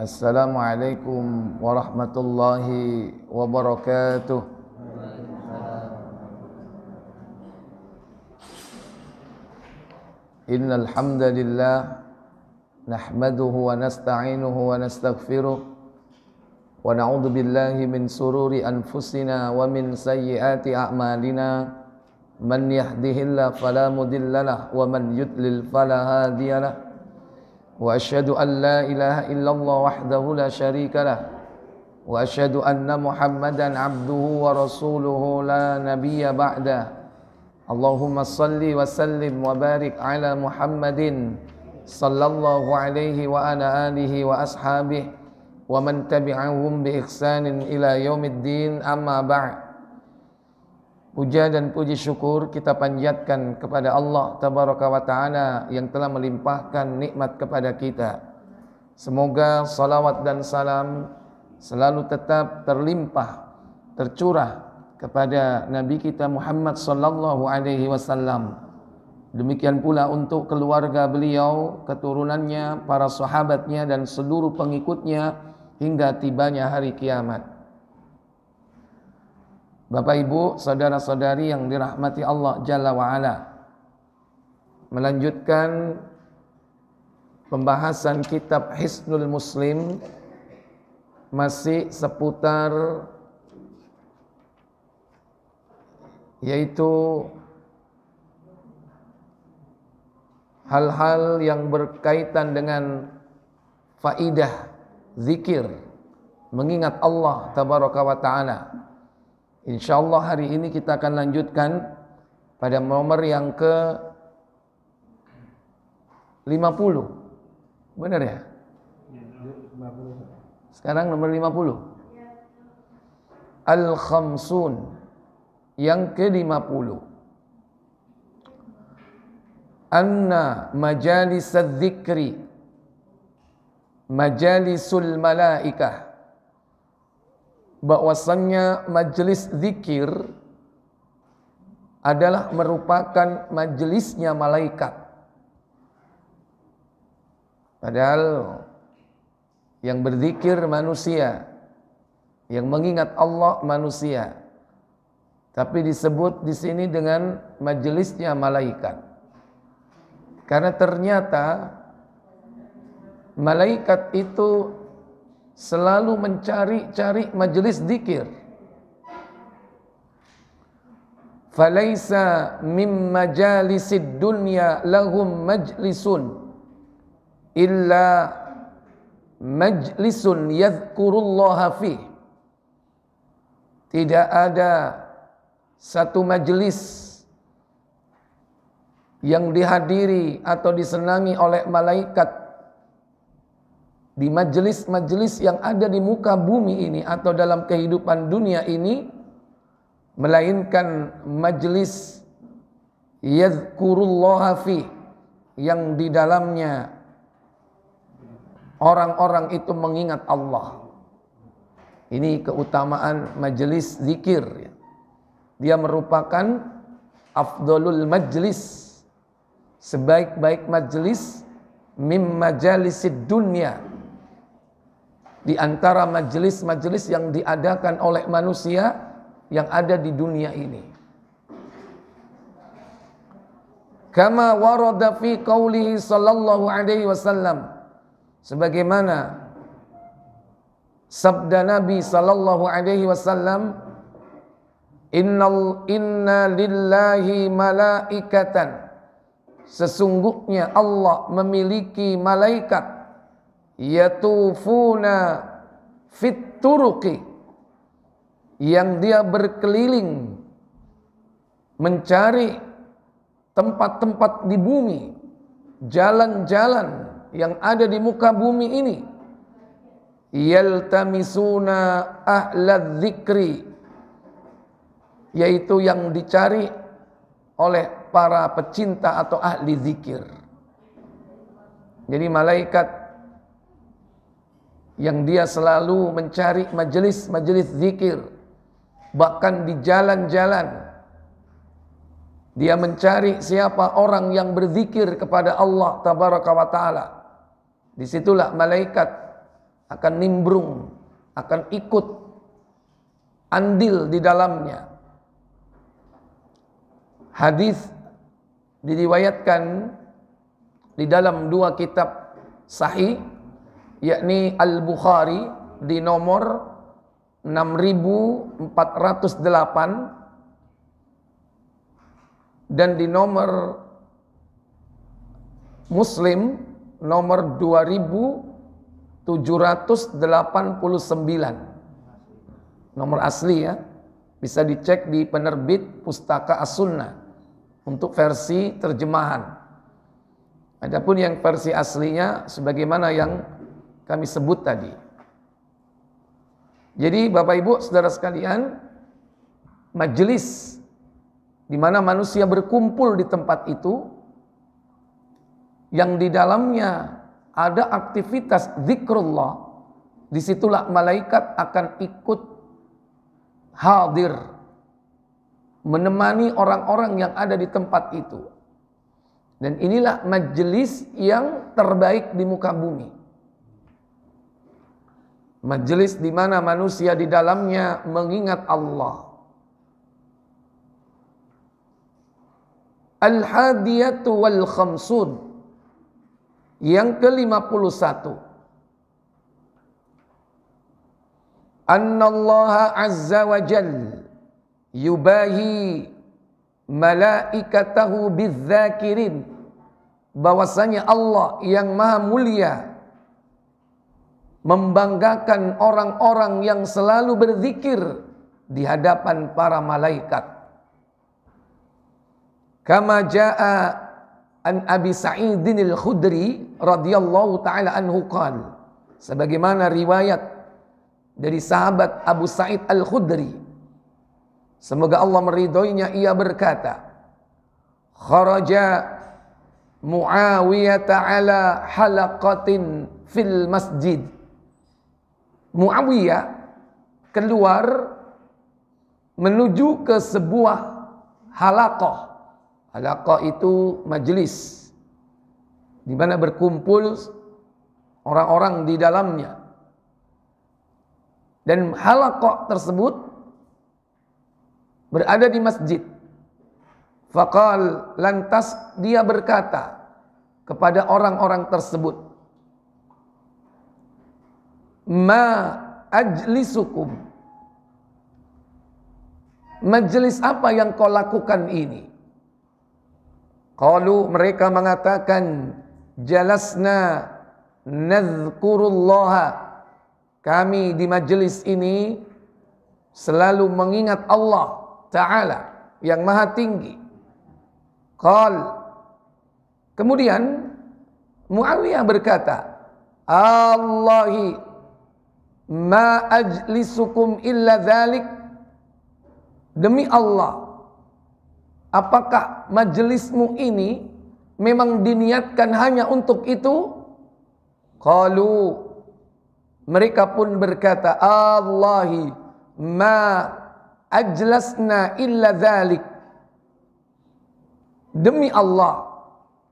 Assalamualaikum warahmatullahi wabarakatuh. Innal hamdalillah nahmaduhu wa nasta'inuhu wa nastaghfiruh wa na'udzu billahi min sururi anfusina wa min sayyiati a'malina. Man yahdihillahu fala mudhillalah wa man yudlil fala hadiyalah. Wa asyhadu an la ilaha illallah wahdahu la syarika lah wa asyhadu anna Muhammadan abduhu wa rasuluhu la nabiyya ba'da. Allahumma salli wa sallim wa barik ala Muhammadin sallallahu alaihi wa ala alihi wa ashabihi wa man tabi'ahum bi ihsanin ila yaumiddin, amma ba'd. Puja dan puji syukur kita panjatkan kepada Allah Tabaraka wa Ta'ala yang telah melimpahkan nikmat kepada kita. Semoga salawat dan salam selalu tetap terlimpah, tercurah kepada Nabi kita Muhammad sallallahu alaihi wasallam. Demikian pula untuk keluarga beliau, keturunannya, para sahabatnya dan seluruh pengikutnya hingga tibanya hari kiamat. Bapak Ibu, saudara-saudari yang dirahmati Allah Jalla wa'ala, melanjutkan pembahasan kitab Hisnul Muslim, masih seputar yaitu hal-hal yang berkaitan dengan faidah zikir, mengingat Allah Tabaraka wa Ta'ala. InsyaAllah hari ini kita akan lanjutkan pada nomor yang ke 50. Benar ya? Sekarang nomor 50. Al-Khamsun, yang ke 50. Anna majalis dzikri majalisul malaikah, bahwasannya majelis zikir adalah merupakan majelisnya malaikat. Padahal yang berzikir manusia, yang mengingat Allah manusia, tapi disebut di sini dengan majelisnya malaikat. Karena ternyata malaikat itu selalu mencari-cari majelis zikir. Falaisa mim majalisid dunya lahum majlisun illa majlisun yadhkurullaha fih. Tidak ada satu majelis yang dihadiri atau disenangi oleh malaikat di majelis-majelis yang ada di muka bumi ini atau dalam kehidupan dunia ini, melainkan majelis yadhkurullaha fi, yang di dalamnya orang-orang itu mengingat Allah. Ini keutamaan majelis zikir. Dia merupakan afdalul majlis, sebaik-baik majelis mim majalisid dunya, di antara majelis-majelis yang diadakan oleh manusia yang ada di dunia ini. Kama warada fi qaulihi sallallahu alaihi wasallam, sebagaimana sabda Nabi sallallahu alaihi wasallam, inna lillahi malaikatan, sesungguhnya Allah memiliki malaikat, yatufuna fit turuqi, yang dia berkeliling mencari tempat-tempat di bumi, jalan-jalan yang ada di muka bumi ini, yaltamisuna ahlad dzikri, yaitu yang dicari oleh para pecinta atau ahli zikir. Jadi malaikat yang dia selalu mencari majelis-majelis zikir, bahkan di jalan-jalan dia mencari siapa orang yang berzikir kepada Allah Tabaraka wa Ta'ala. Disitulah malaikat akan nimbrung, akan ikut andil di dalamnya. Hadis diriwayatkan di dalam dua kitab sahih, yakni Al-Bukhari di nomor 6408 dan di nomor Muslim nomor 2789. Nomor asli ya. Bisa dicek di penerbit Pustaka As-Sunnah untuk versi terjemahan. Adapun yang versi aslinya sebagaimana yang kami sebut tadi. Jadi Bapak Ibu Saudara sekalian, majelis di mana manusia berkumpul di tempat itu yang di dalamnya ada aktivitas zikrullah, disitulah malaikat akan ikut hadir menemani orang-orang yang ada di tempat itu. Dan inilah majelis yang terbaik di muka bumi. Majelis di mana manusia di dalamnya mengingat Allah. Al-Hadiyatu wal Khamsun, yang ke-51. Annallaha azza wa jalla yubahi malaikatahu bizzakirin, bahwasanya Allah yang maha mulia membanggakan orang-orang yang selalu berzikir di hadapan para malaikat. Kama jaa an Abi Sa'idin al-Khudri radhiyallahu taala anhu qala, sebagaimana riwayat dari sahabat Abu Sa'id al-Khudri, semoga Allah meridhoinya, ia berkata, kharaja Muawiyah ala halaqatin fil masjid. Muawiyah keluar menuju ke sebuah halaqah. Halaqah itu majelis di mana berkumpul orang-orang di dalamnya. Dan halaqah tersebut berada di masjid. Faqal, lantas dia berkata kepada orang-orang tersebut, ma ajlisukum, majelis apa yang kau lakukan ini? Qalu, mereka mengatakan, jalasna nazkurullaha, kami di majelis ini selalu mengingat Allah Ta'ala yang maha tinggi. Qal, kemudian Muawiyah berkata, Allahi ma ajlisukum illa dzalik, demi Allah, apakah majelismu ini memang diniatkan hanya untuk itu? Qalu, mereka pun berkata, Allahi ma ajlasna illa dzalik, demi Allah,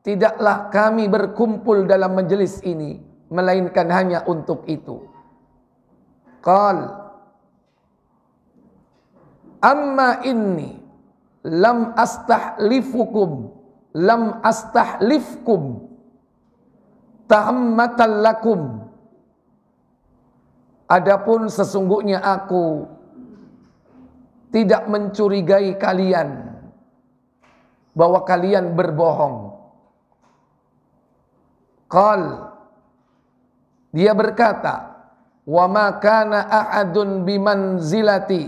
tidaklah kami berkumpul dalam majelis ini melainkan hanya untuk itu. Qal, amma inni lam astahlifkum tahammatan lakum, adapun sesungguhnya aku tidak mencurigai kalian bahwa kalian berbohong. Qal, dia berkata, wa ma kana ahadun bimanzilati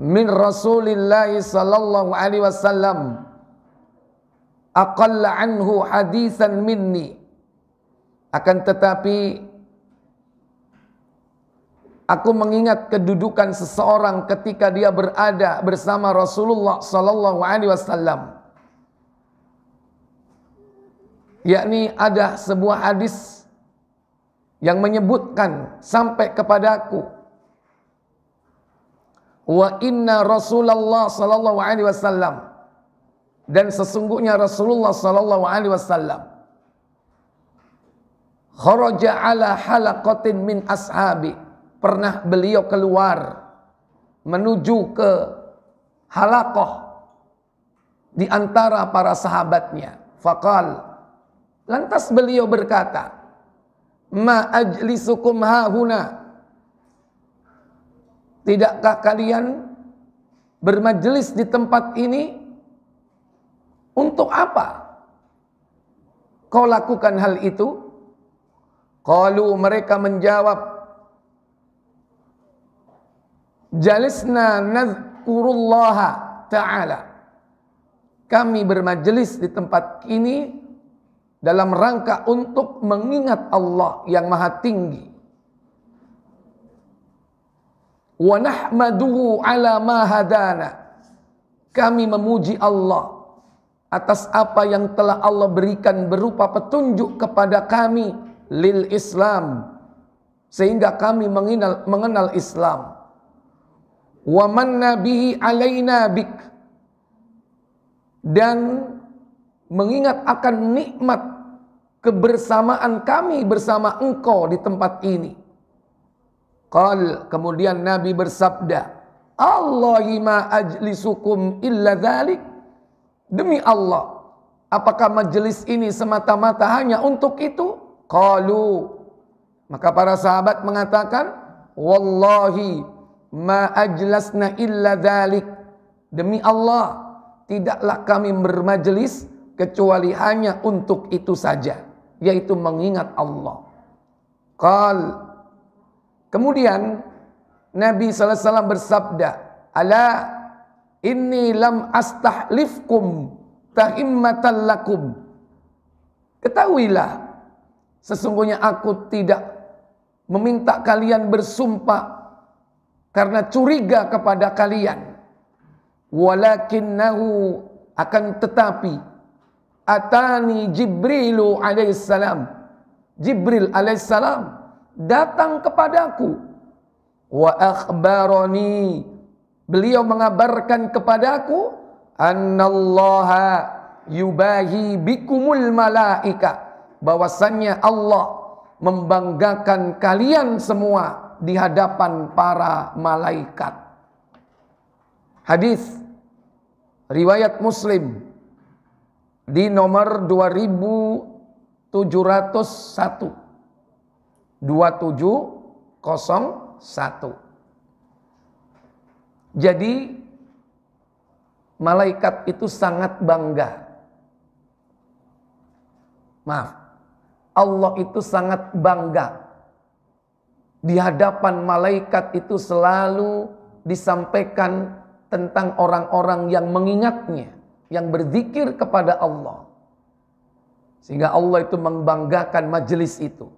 min Rasulillah sallallahu alaihi wasallam aqalla anhu hadisan minni, akan tetapi aku mengingat kedudukan seseorang ketika dia berada bersama Rasulullah sallallahu alaihi wasallam. Yakni ada sebuah hadis yang menyebutkan sampai kepadaku, wa inna Rasulullah sallallahu alaihi wasallam, dan sesungguhnya Rasulullah sallallahu alaihi wasallam kharaja ala halaqatin min ashabi, pernah beliau keluar menuju ke halaqah di antara para sahabatnya. Faqal, lantas beliau berkata, ma ajlisukum hahuna, tidakkah kalian bermajelis di tempat ini? Untuk apa kau lakukan hal itu? Qalu, mereka menjawab, jalisna nadhkurullaha ta'ala, kami bermajelis di tempat ini dalam rangka untuk mengingat Allah yang maha tinggi. Wa nahmaduhu ala ma hadana, kami memuji Allah atas apa yang telah Allah berikan berupa petunjuk kepada kami lil Islam, sehingga kami mengenal Islam. Wa manna bihi alaina bik, dan mengingat akan nikmat kebersamaan kami bersama engkau di tempat ini. Qal, kemudian Nabi bersabda, Allahi ma ajlisukum illa dzalik, demi Allah, apakah majelis ini semata-mata hanya untuk itu? Qalu, maka para sahabat mengatakan, wallahi ma ajlasna illa dzalik, demi Allah, tidaklah kami bermajelis kecuali hanya untuk itu saja, yaitu mengingat Allah. Qal, kemudian Nabi sallallahu alaihi wasallam bersabda, ala inni lam astahlifkum tahimmatan lakum, ketahuilah, sesungguhnya aku tidak meminta kalian bersumpah karena curiga kepada kalian. Walakinnahu, akan tetapi, atani Jibrilu alaihissalam, Jibril alaihissalam datang kepadaku. Wa akhbarani, beliau mengabarkan kepadaku, annallaha yubahi bikumul malaika, bahwasannya Allah membanggakan kalian semua di hadapan para malaikat. Hadis riwayat Muslim di nomor 2701, 2701. Jadi malaikat itu sangat bangga. Maaf, Allah itu sangat bangga. Di hadapan malaikat itu selalu disampaikan tentang orang-orang yang mengingatnya, yang berzikir kepada Allah. Sehingga Allah itu membanggakan majelis itu.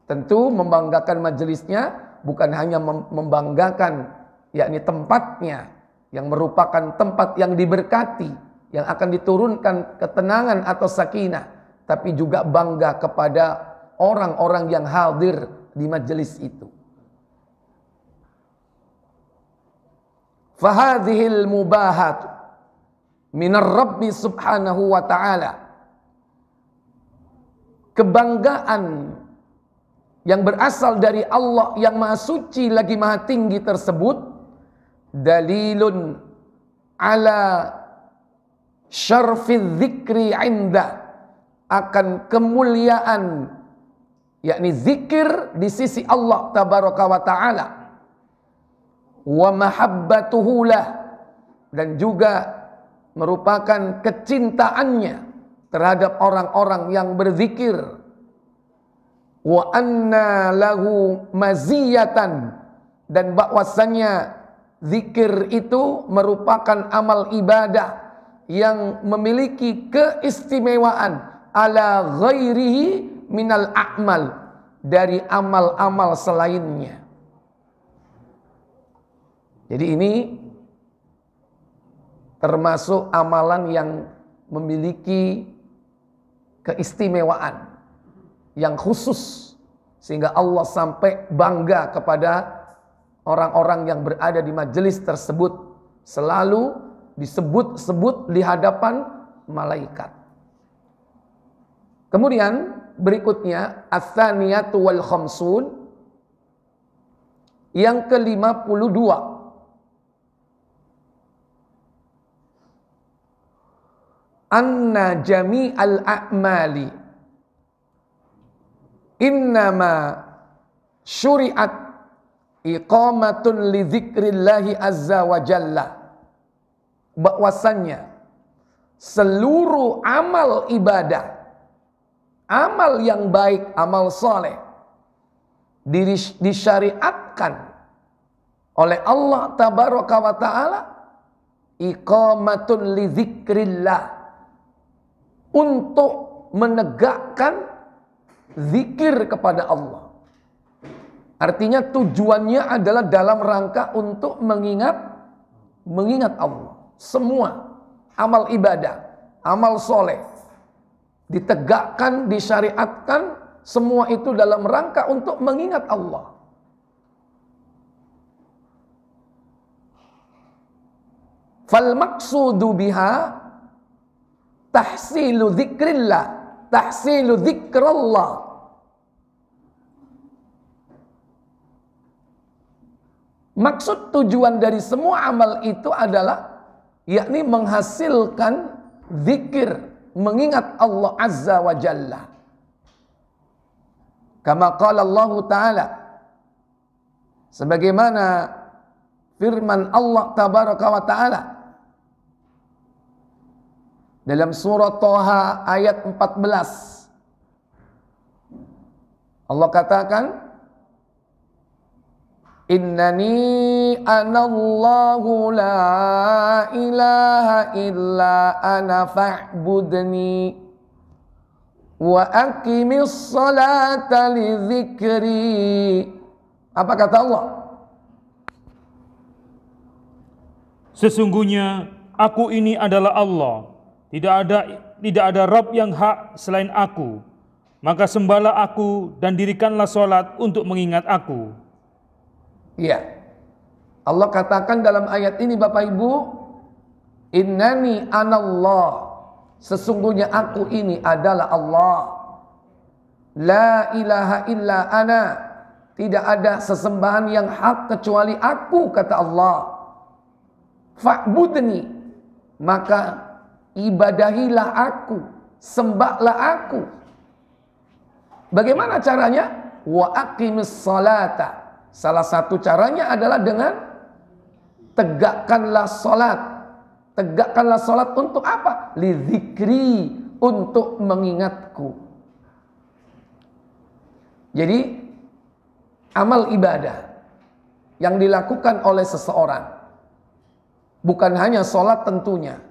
Tentu membanggakan majelisnya bukan hanya membanggakan yakni tempatnya, yang merupakan tempat yang diberkati, yang akan diturunkan ketenangan atau sakinah, tapi juga bangga kepada orang-orang yang hadir di majelis itu. Fahadhil mubahat minar Rabbi subhanahu wa ta'ala, kebanggaan yang berasal dari Allah yang maha suci lagi maha tinggi tersebut, dalilun ala syarfi dzikri inda, akan kemuliaan yakni zikir di sisi Allah tabaraka wa ta'ala, wa mahabbatuhu lah, dan juga merupakan kecintaannya terhadap orang-orang yang berzikir. Wa anna lahu maziyatan, dan bahwasannya zikir itu merupakan amal ibadah yang memiliki keistimewaan ala ghairihi minal a'mal, dari amal-amal selainnya. Jadi ini termasuk amalan yang memiliki keistimewaan yang khusus, sehingga Allah sampai bangga kepada orang-orang yang berada di majelis tersebut, selalu disebut-sebut di hadapan malaikat. Kemudian berikutnya, ats-tsaniyatu wal khamsun, yang ke-52. Anna jami'al a'mali innama syuri'at iqamatun li dzikrillahi azza wa jalla. Bahwasannya seluruh amal ibadah, amal yang baik, amal soleh, disyariatkan oleh Allah tabaraka wa ta'ala iqamatun li dzikrillah, untuk menegakkan zikir kepada Allah. Artinya tujuannya adalah dalam rangka untuk mengingat Allah. Semua amal ibadah, amal soleh ditegakkan, disyariatkan, semua itu dalam rangka untuk mengingat Allah. Fal maqsudu biha tahsilu dzikrillah, tahsilu dzikrallah. Maksud tujuan dari semua amal itu adalah yakni menghasilkan zikir, mengingat Allah azza wa jalla. Kama qala Allah Ta'ala, sebagaimana firman Allah tabaraka wa ta'ala dalam surah Thaha ayat 14. Allah katakan, Innani anallahu la ilaha illa ana fa'budni wa aqimis salata li dzikri. Apa kata Allah? Sesungguhnya aku ini adalah Allah, tidak ada Rabb yang hak selain aku. Maka sembahlah aku dan dirikanlah salat untuk mengingat aku. Ya, Allah katakan dalam ayat ini Bapak Ibu, Innani anallah, sesungguhnya aku ini adalah Allah. La ilaha illa ana, tidak ada sesembahan yang hak kecuali aku, kata Allah. Fa'budni, maka ibadahilah aku, sembahlah aku. Bagaimana caranya? Wa aqimis salata. Salah satu caranya adalah dengan tegakkanlah salat. Tegakkanlah salat untuk apa? Li dzikri, untuk mengingatku. Jadi amal ibadah yang dilakukan oleh seseorang, bukan hanya salat tentunya,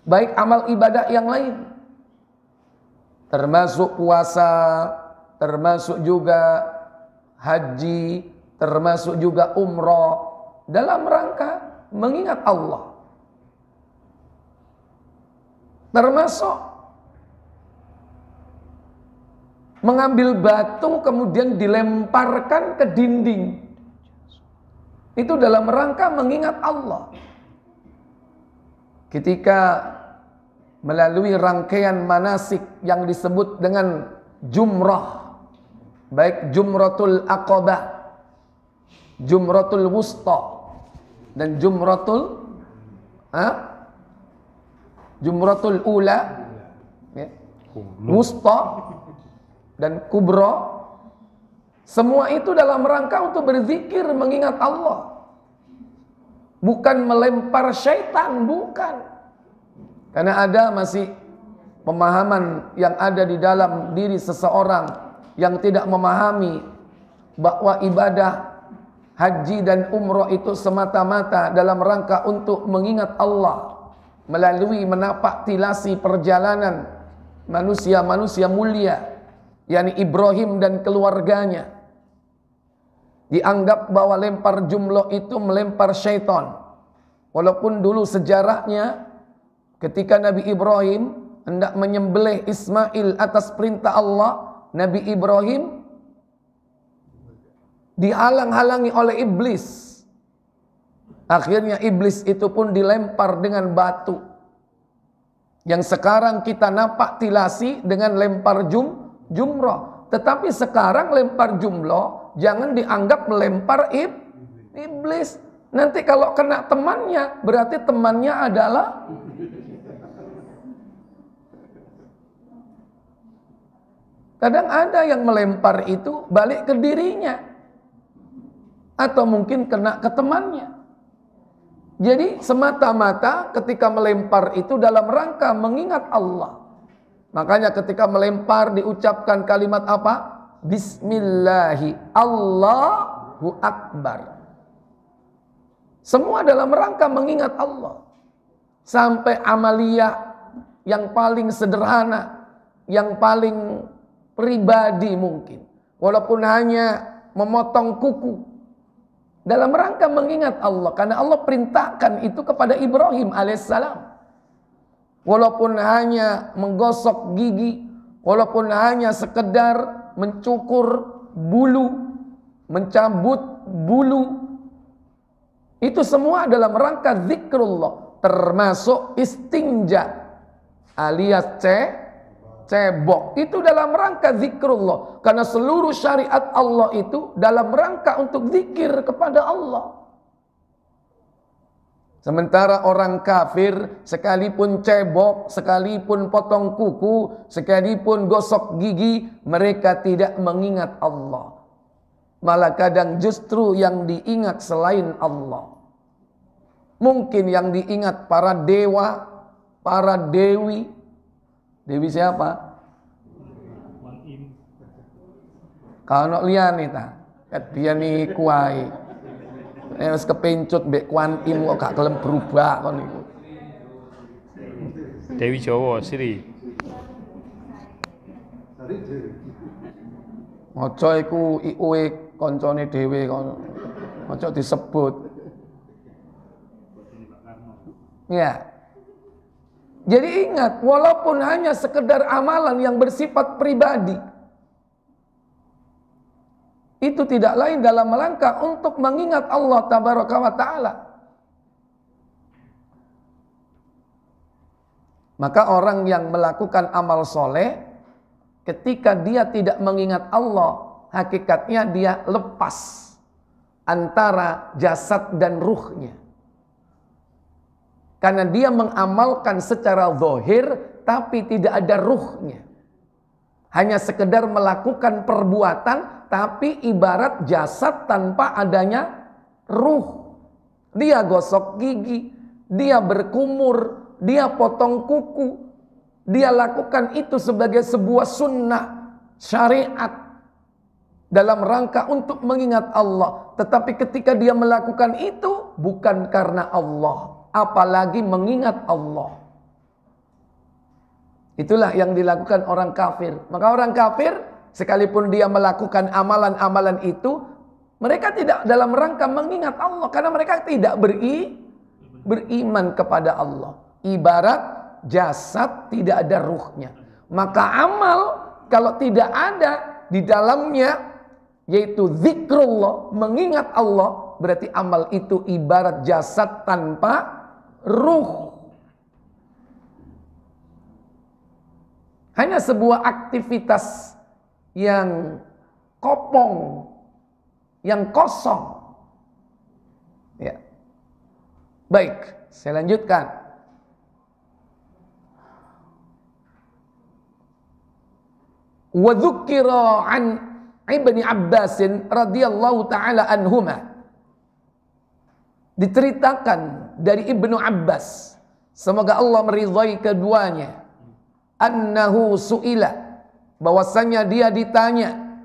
baik amal ibadah yang lain, termasuk puasa, termasuk juga haji, termasuk juga umrah, dalam rangka mengingat Allah. Termasuk mengambil batu kemudian dilemparkan ke dinding, itu dalam rangka mengingat Allah. Ketika melalui rangkaian manasik yang disebut dengan jumrah, baik jumratul aqabah, jumratul wusta, dan jumratul ula, ya, wusta dan kubra, semua itu dalam rangka untuk berzikir mengingat Allah, bukan melempar syaitan, bukan. Karena ada masih pemahaman yang ada di dalam diri seseorang yang tidak memahami bahwa ibadah haji dan umrah itu semata-mata dalam rangka untuk mengingat Allah melalui menapak tilasi perjalanan manusia-manusia mulia, yakni Ibrahim dan keluarganya. Dianggap bahwa lempar jumlah itu melempar syaitan. Walaupun dulu sejarahnya ketika Nabi Ibrahim hendak menyembelih Ismail atas perintah Allah, Nabi Ibrahim dihalang-halangi oleh iblis. Akhirnya iblis itu pun dilempar dengan batu. Yang sekarang kita napak tilasi dengan lempar jumroh. Tetapi sekarang lempar jumroh jangan dianggap melempar iblis. Nanti kalau kena temannya, berarti temannya adalah kadang ada yang melempar itu balik ke dirinya, atau mungkin kena ke temannya. Jadi semata-mata ketika melempar itu dalam rangka mengingat Allah. Makanya ketika melempar diucapkan kalimat apa? Bismillahi Allahu Akbar. Semua dalam rangka mengingat Allah. Sampai amaliyah yang paling sederhana, yang paling pribadi mungkin, walaupun hanya memotong kuku, dalam rangka mengingat Allah, karena Allah perintahkan itu kepada Ibrahim alaihissalam. Walaupun hanya menggosok gigi, walaupun hanya sekedar mencukur bulu, mencabut bulu, itu semua dalam rangka zikrullah, termasuk istinja alias cebok, itu dalam rangka zikrullah. Karena seluruh syariat Allah itu dalam rangka untuk zikir kepada Allah. Sementara orang kafir sekalipun cebok, sekalipun potong kuku, sekalipun gosok gigi, mereka tidak mengingat Allah. Malah kadang justru yang diingat selain Allah. Mungkin yang diingat para dewa, para dewi. Dewi siapa? Kalau liane ta, dia nih kuai. Wis kepencut mbek Kuan Im kok gak kelem berubah kon niku. Dewi Jawa Sri. Maca iku iuwe koncone dhewe kon. Maca disebut. Ya. Jadi ingat, walaupun hanya sekedar amalan yang bersifat pribadi, itu tidak lain dalam rangka untuk mengingat Allah tabaraka wa ta'ala. Maka orang yang melakukan amal soleh, ketika dia tidak mengingat Allah, hakikatnya dia lepas antara jasad dan ruhnya. Karena dia mengamalkan secara zahir, tapi tidak ada ruhnya. Hanya sekedar melakukan perbuatan, tapi ibarat jasad tanpa adanya ruh. Dia gosok gigi, dia berkumur, dia potong kuku. Dia lakukan itu sebagai sebuah sunnah syariat dalam rangka untuk mengingat Allah. Tetapi ketika dia melakukan itu bukan karena Allah, apalagi mengingat Allah. Itulah yang dilakukan orang kafir. Maka orang kafir sekalipun dia melakukan amalan-amalan itu, mereka tidak dalam rangka mengingat Allah, karena mereka tidak beriman kepada Allah. Ibarat jasad tidak ada ruhnya. Maka amal kalau tidak ada di dalamnya, yaitu zikrullah, mengingat Allah, berarti amal itu ibarat jasad tanpa ruh. Hanya sebuah aktivitas yang kopong, yang kosong. Ya. Baik, saya lanjutkan. Wa dzukira an Ibni Abbas radhiyallahu taala anhuma. Diceritakan dari Ibnu Abbas, semoga Allah meridhai keduanya, annahu su'ila, bahwasanya dia ditanya,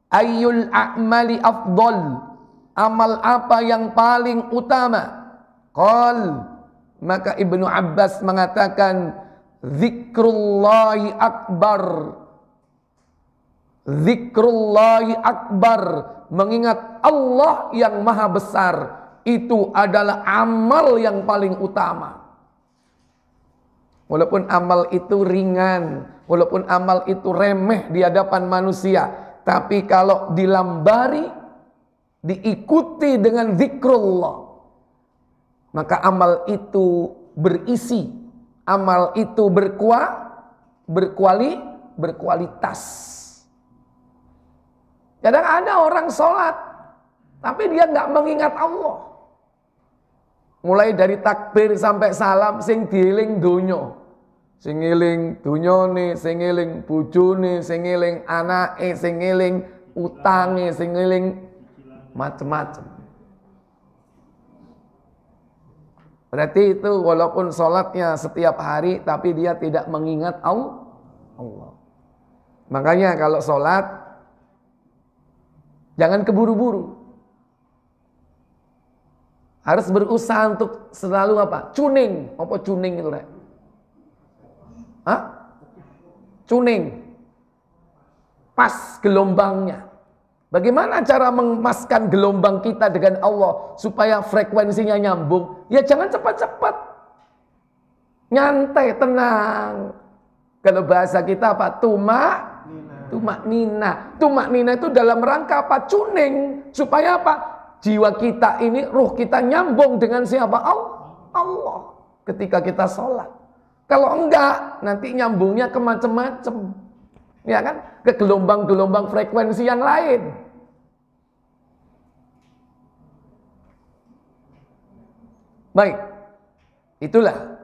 ayyul a'mali afdal, amal apa yang paling utama? Qal, maka Ibnu Abbas mengatakan, zikrullahi akbar. Zikrullahi akbar, mengingat Allah yang maha besar, itu adalah amal yang paling utama. Walaupun amal itu ringan, walaupun amal itu remeh di hadapan manusia, tapi kalau dilambari, diikuti dengan zikrullah, maka amal itu berisi, amal itu berkualitas. Kadang ada orang sholat, tapi dia nggak mengingat Allah. Mulai dari takbir sampai salam, sing dieling dunyo. Sing eling dunyane, sing eling bojone, sing eling anake, sing eling utange, sing eling macem-macem. Berarti itu walaupun sholatnya setiap hari, tapi dia tidak mengingat Allah. Makanya kalau sholat, jangan keburu-buru. Harus berusaha untuk selalu apa? Tuning. Apa tuning itu, Rek? Hah? Tuning. Pas gelombangnya. Bagaimana cara memaskan gelombang kita dengan Allah supaya frekuensinya nyambung? Ya jangan cepat-cepat. Nyantai, tenang. Kalau bahasa kita apa? Tumak nina. Tumak nina itu dalam rangka apa? Tuning. Supaya apa? Jiwa kita ini, ruh kita nyambung dengan siapa? Allah. Ketika kita sholat. Kalau enggak, nanti nyambungnya ke macam-macam. Ya kan? Ke gelombang-gelombang frekuensi yang lain. Baik. Itulah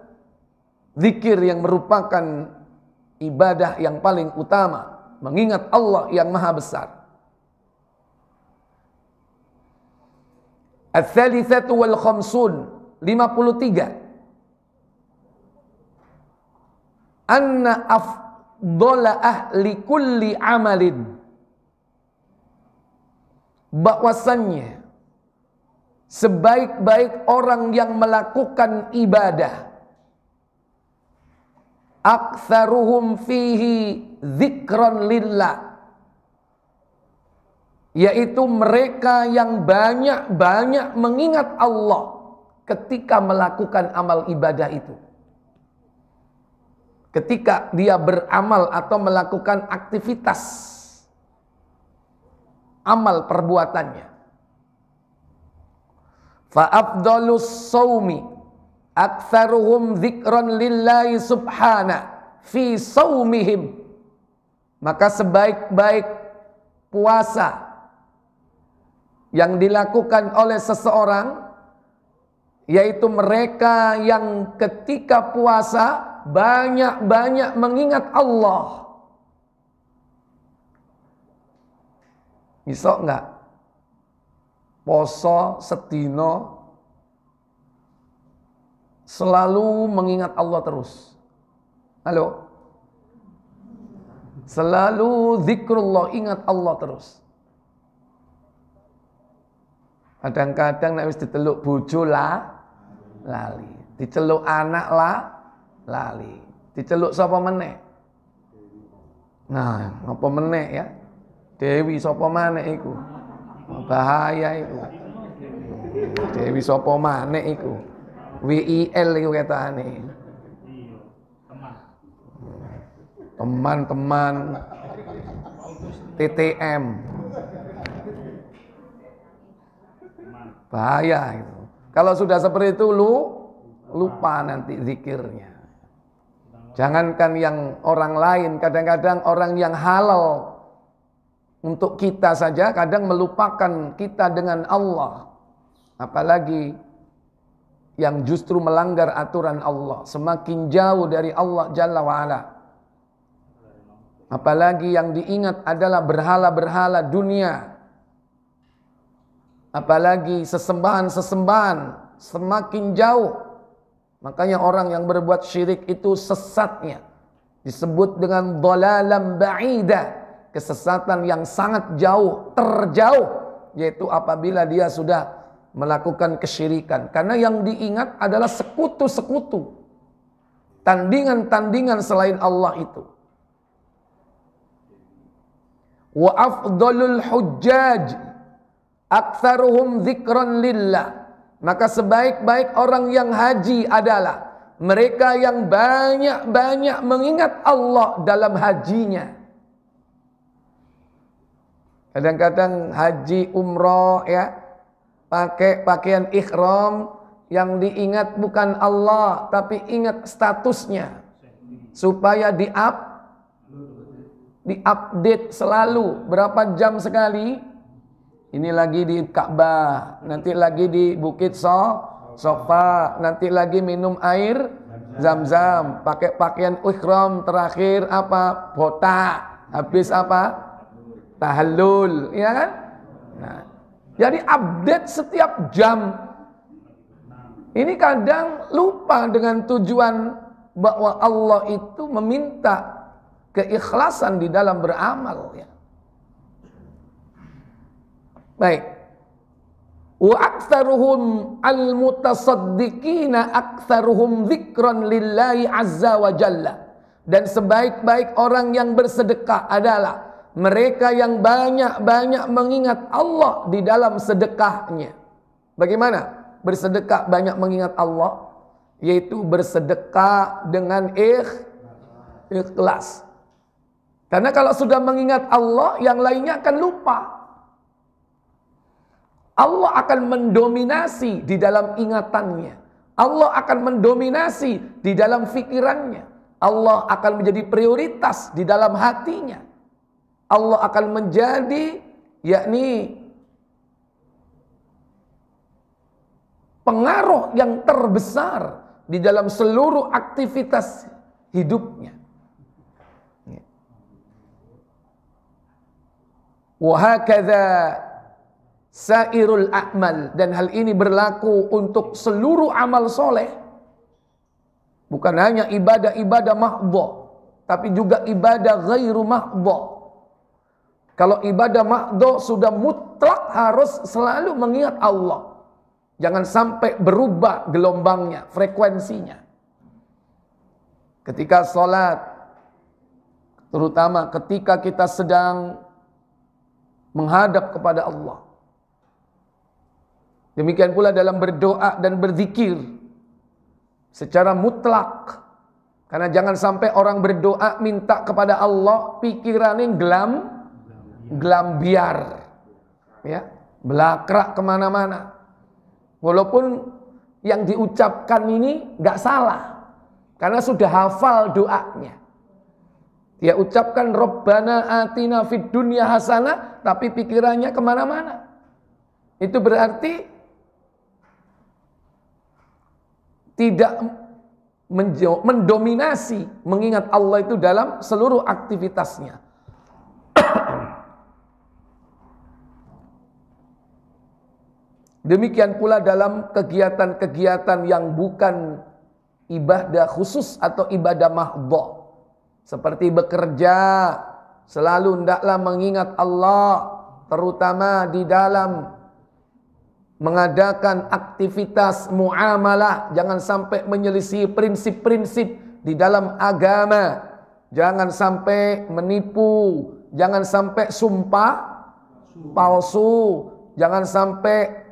zikir yang merupakan ibadah yang paling utama. Mengingat Allah yang maha besar. Ats-tsalitsatu wal khamsun, 53. Anna afdhala ahli kulli amalin. Bahwasannya sebaik-baik orang yang melakukan ibadah, aktsaruhum fihi dzikran lillah, yaitu mereka yang banyak-banyak mengingat Allah ketika melakukan amal ibadah itu. Ketika dia beramal atau melakukan aktivitas amal perbuatannya. Fa afdhalus shaumi aktsaruhum dzikran lillahi subhana fi shaumihim. Maka sebaik-baik puasa yang dilakukan oleh seseorang, yaitu mereka yang ketika puasa banyak-banyak mengingat Allah. Bisa enggak? Poso sedino selalu mengingat Allah terus. Halo? Selalu zikrullah, ingat Allah terus. Kadang-kadang nek wis diteluk bojo lali, diceluk anak lali, diceluk sapa meneh? Nah, apa meneh ya? Dewi sapa maneh iku? Bahaya iku. Dewi sapa maneh iku? WIL iku ketane. Teman-teman TTM. Bahaya itu. Kalau sudah seperti itu lupa nanti zikirnya. Jangankan yang orang lain, kadang-kadang orang yang halal untuk kita saja kadang melupakan kita dengan Allah. Apalagi yang justru melanggar aturan Allah, semakin jauh dari Allah Jalla wa'ala. Apalagi yang diingat adalah berhala-berhala dunia. Apalagi sesembahan-sesembahan, semakin jauh. Makanya orang yang berbuat syirik itu sesatnya disebut dengan dhalalan ba'ida, kesesatan yang sangat jauh, terjauh, yaitu apabila dia sudah melakukan kesyirikan. Karena yang diingat adalah sekutu-sekutu, tandingan-tandingan selain Allah itu. Wa afdalul hujjaj aktsaruhum dzikran lillah. Maka sebaik-baik orang yang haji adalah mereka yang banyak-banyak mengingat Allah dalam hajinya. Kadang-kadang haji umroh ya, pakai pakaian ihram, yang diingat bukan Allah diupdate selalu. Berapa jam sekali? Ini lagi di Ka'bah, nanti lagi di Bukit Sofa, nanti lagi minum air Zam-Zam, pakai pakaian ihram, terakhir apa? Botak, habis apa? Tahallul, ya kan? Nah, jadi update setiap jam. Ini kadang lupa dengan tujuan bahwa Allah itu meminta keikhlasan di dalam beramal, ya. Baik. Wa aktsaruhum al-mutasaddiqina aktsaruhum dzikran lillahi azza wa jalla. Dan sebaik-baik orang yang bersedekah adalah mereka yang banyak-banyak mengingat Allah di dalam sedekahnya. Bagaimana bersedekah banyak mengingat Allah? Yaitu bersedekah dengan ikhlas. Karena kalau sudah mengingat Allah, yang lainnya akan lupa. Allah akan mendominasi di dalam ingatannya. Allah akan mendominasi di dalam fikirannya. Allah akan menjadi prioritas di dalam hatinya. Allah akan menjadi pengaruh yang terbesar di dalam seluruh aktivitas hidupnya. Wa hakadha sairul a'mal, dan hal ini berlaku untuk seluruh amal soleh, bukan hanya ibadah-ibadah mahdhah, tapi juga ibadah ghairu mahdhah. Kalau ibadah mahdhah sudah mutlak harus selalu mengingat Allah, jangan sampai berubah gelombangnya, frekuensinya. Ketika sholat, terutama ketika kita sedang menghadap kepada Allah. Demikian pula dalam berdoa dan berzikir secara mutlak. Karena jangan sampai orang berdoa minta kepada Allah pikirannya gelambiar, ya, belakrak kemana-mana. Walaupun yang diucapkan ini gak salah, karena sudah hafal doanya. Dia ucapkan Rabbana atina fid dunya hasanah, tapi pikirannya kemana-mana. Itu berarti tidak mendominasi mengingat Allah itu dalam seluruh aktivitasnya. Demikian pula dalam kegiatan-kegiatan yang bukan ibadah khusus atau ibadah mahdhah. Seperti bekerja, selalu hendaklah mengingat Allah, terutama di dalam mengadakan aktivitas muamalah. Jangan sampai menyelisih prinsip-prinsip di dalam agama. Jangan sampai menipu, jangan sampai sumpah palsu, jangan sampai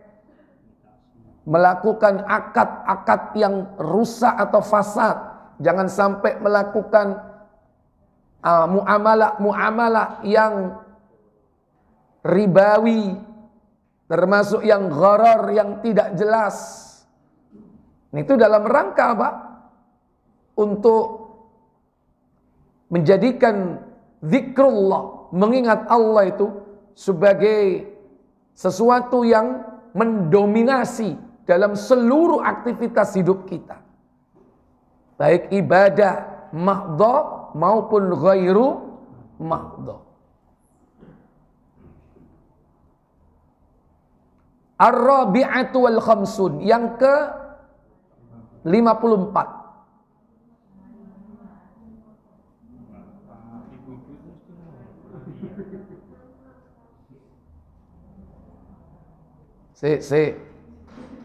melakukan akad-akad yang rusak atau fasad, jangan sampai melakukan muamalah yang ribawi, termasuk yang gharar, yang tidak jelas. Itu dalam rangka apa? Untuk menjadikan zikrullah, mengingat Allah itu sebagai sesuatu yang mendominasi dalam seluruh aktivitas hidup kita. Baik ibadah mahdhah maupun ghairu mahdhah. Ar-rabi'atu wal khamsun, yang ke 54.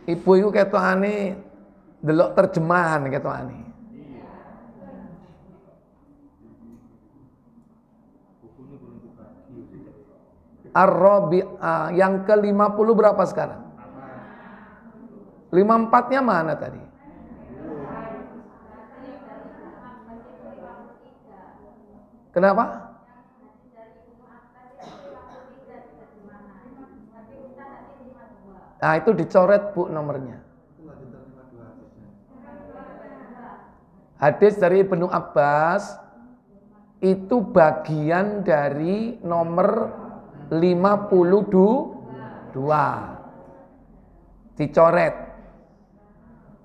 Ibu itu ketokane delok terjemahan ketokane. Ar-rabi'ah yang ke-50 berapa sekarang? 54-nya mana tadi? Kenapa? Nah, itu dicoret Bu nomornya. Hadis dari Ibnu Abbas itu bagian dari nomor 52. Dicoret.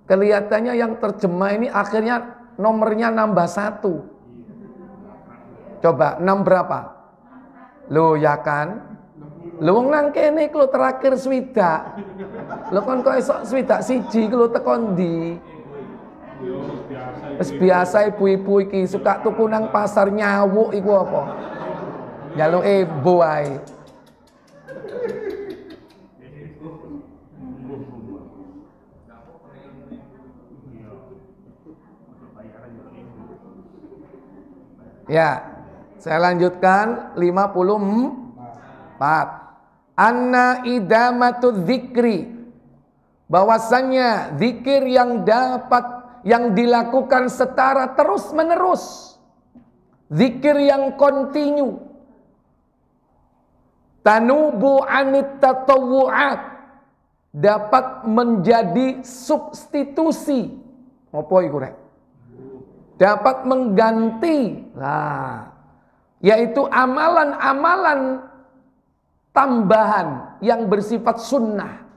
Kelihatannya yang terjemah ini akhirnya nomornya nambah 1. Coba 6 berapa? Loh ya kan? Loh wong nang kene klo terakhir swidak. Loh kon kok esok swidak siji klo tekon ndi? Wis biasa ibu-ibu iki suka tuku nang pasar nyawuk iku apa? Njaluk ebo ae. Ya, saya lanjutkan 54. Anna idamatul dzikri, bahwasannya zikir yang dilakukan secara terus menerus, zikir yang kontinu, tanubu anit tatawu'at, dapat menjadi substitusi. Apa iku rek? Dapat mengganti, yaitu amalan-amalan tambahan yang bersifat sunnah.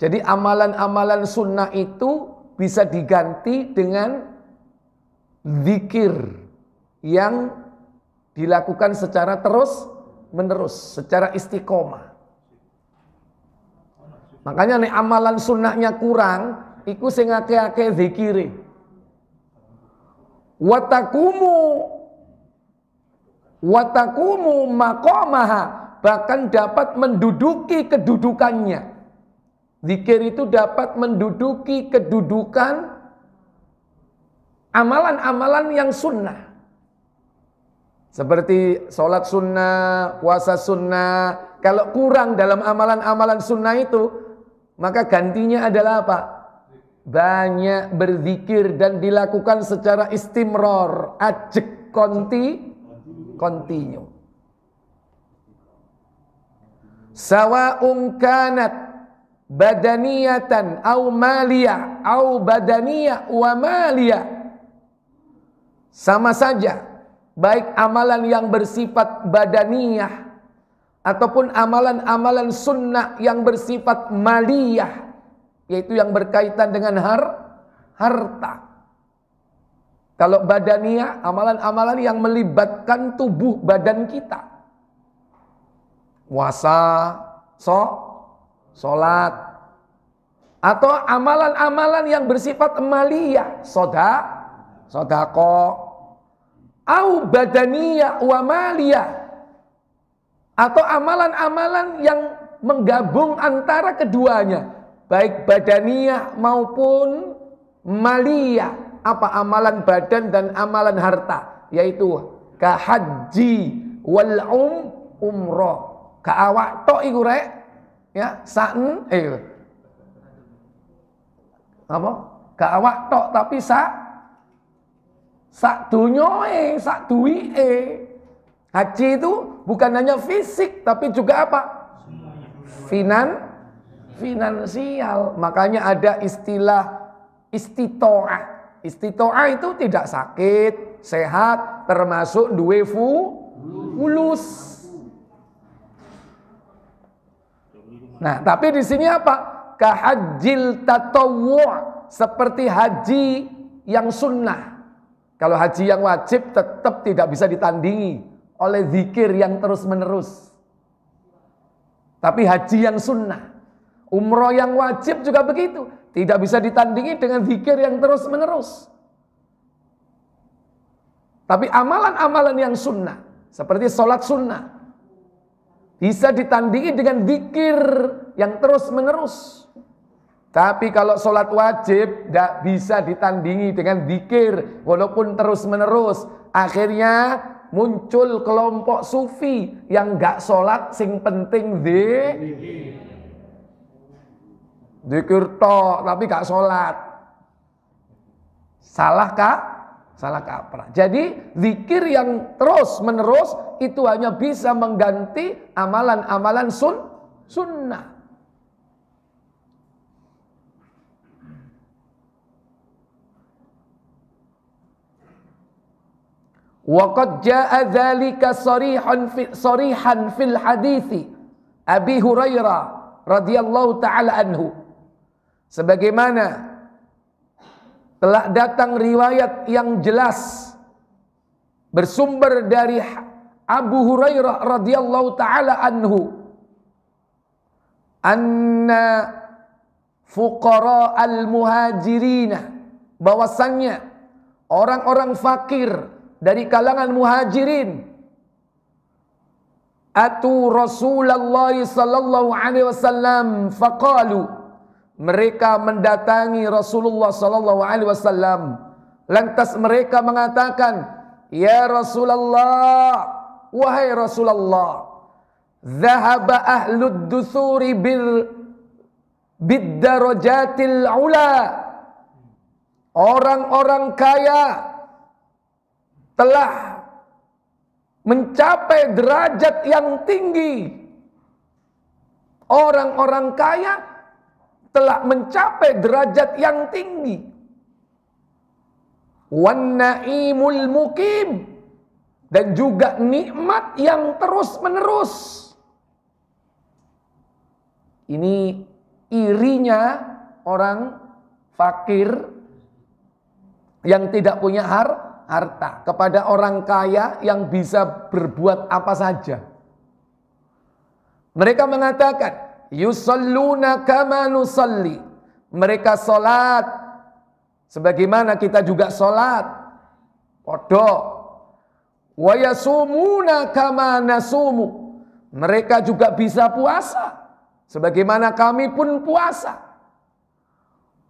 Jadi amalan-amalan sunnah itu bisa diganti dengan zikir yang dilakukan secara terus menerus, secara istiqomah. Makanya nih amalan sunnahnya kurang, iku sing akeh-akeh zikire. Watakumu maqamaha, bahkan dapat menduduki kedudukannya. Zikir itu dapat menduduki kedudukan amalan-amalan yang sunnah. Seperti sholat sunnah, puasa sunnah. Kalau kurang dalam amalan-amalan sunnah itu, maka gantinya adalah apa? Banyak berzikir dan dilakukan secara istimror, ajek kontinu. Sawa'un kanat badaniyatan au maliyah au badaniyah wa maliyah. Sama saja, baik amalan yang bersifat badaniyah ataupun amalan-amalan sunnah yang bersifat maliyah, yaitu yang berkaitan dengan harta. Kalau badaniyah, amalan-amalan yang melibatkan tubuh badan kita. Puasa, sholat. Atau amalan-amalan yang bersifat maliyah, sodako. Au badaniyah wa maliyah. Atau amalan-amalan yang menggabung antara keduanya, baik badaniyah maupun maliyah. Apa amalan badan dan amalan harta, yaitu kahaji wal umroh. Ka awak tok iku rek, ya saen apa? Ka awak tok tapi sak dunyoe, sak duwike. Haji itu bukan hanya fisik tapi juga apa? Finansial. Makanya ada istilah istitoah. Istitoah itu tidak sakit, sehat, termasuk duwe fulus. Nah, tapi di sini apa? Kahajil tatawwu', seperti haji yang sunnah. Kalau haji yang wajib tetap tidak bisa ditandingi oleh zikir yang terus menerus. Tapi haji yang sunnah, umroh yang wajib juga begitu, tidak bisa ditandingi dengan zikir yang terus menerus. Tapi amalan-amalan yang sunnah, seperti sholat sunnah, bisa ditandingi dengan zikir yang terus menerus. Tapi kalau sholat wajib tidak bisa ditandingi dengan zikir walaupun terus menerus. Akhirnya muncul kelompok sufi yang gak sholat, sing penting zikir tok tapi gak sholat. Salah kaprah. Jadi zikir yang terus menerus itu hanya bisa mengganti amalan-amalan sunnah. Wa qad jaa dzalika sharihan fil hadithi Abi Hurairah radhiyallahu taala anhu. Sebagaimana telah datang riwayat yang jelas bersumber dari Abu Hurairah radhiyallahu taala anhu, anna fuqara al-muhajirina, bahwasannya orang-orang fakir dari kalangan muhajirin atu Rasulullah sallallahu alaihi wasallam faqalu, mereka mendatangi Rasulullah sallallahu alaihi wasallam, lantas mereka mengatakan, ya Rasulullah, wahai Rasulullah, dhahaba ahlud duthuri bid-darajatil ula, orang-orang kaya telah mencapai derajat yang tinggi. Orang-orang kaya telah mencapai derajat yang tinggi. Wan naimul mukim, dan juga nikmat yang terus-menerus. Ini irinya orang fakir yang tidak punya harta kepada orang kaya yang bisa berbuat apa saja. Mereka mengatakan, yusalluna kama nusalli, mereka salat sebagaimana kita juga salat, podo. Wa yasumuna kama nasumu, mereka juga bisa puasa sebagaimana kami pun puasa.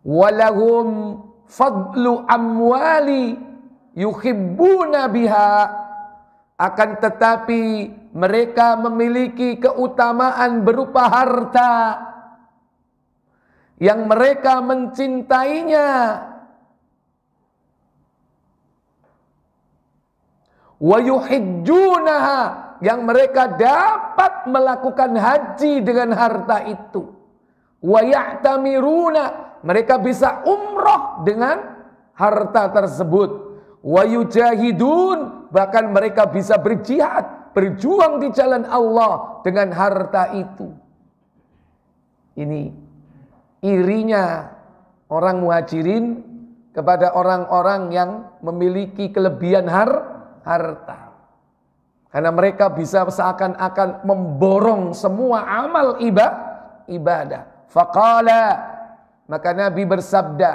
Walahum fadlu amwali yuhibbuna biha, akan tetapi mereka memiliki keutamaan berupa harta yang mereka mencintainya. Wa yuhijjunaha, yang mereka dapat melakukan haji dengan harta itu. Wa ya'tamiruna, mereka bisa umroh dengan harta tersebut. Wa yujahidun, bahkan mereka bisa berjihad, berjuang di jalan Allah dengan harta itu. Ini irinya orang muhajirin kepada orang-orang yang memiliki kelebihan harta. Karena mereka bisa seakan-akan memborong semua amal ibadah. Faqala, maka Nabi bersabda,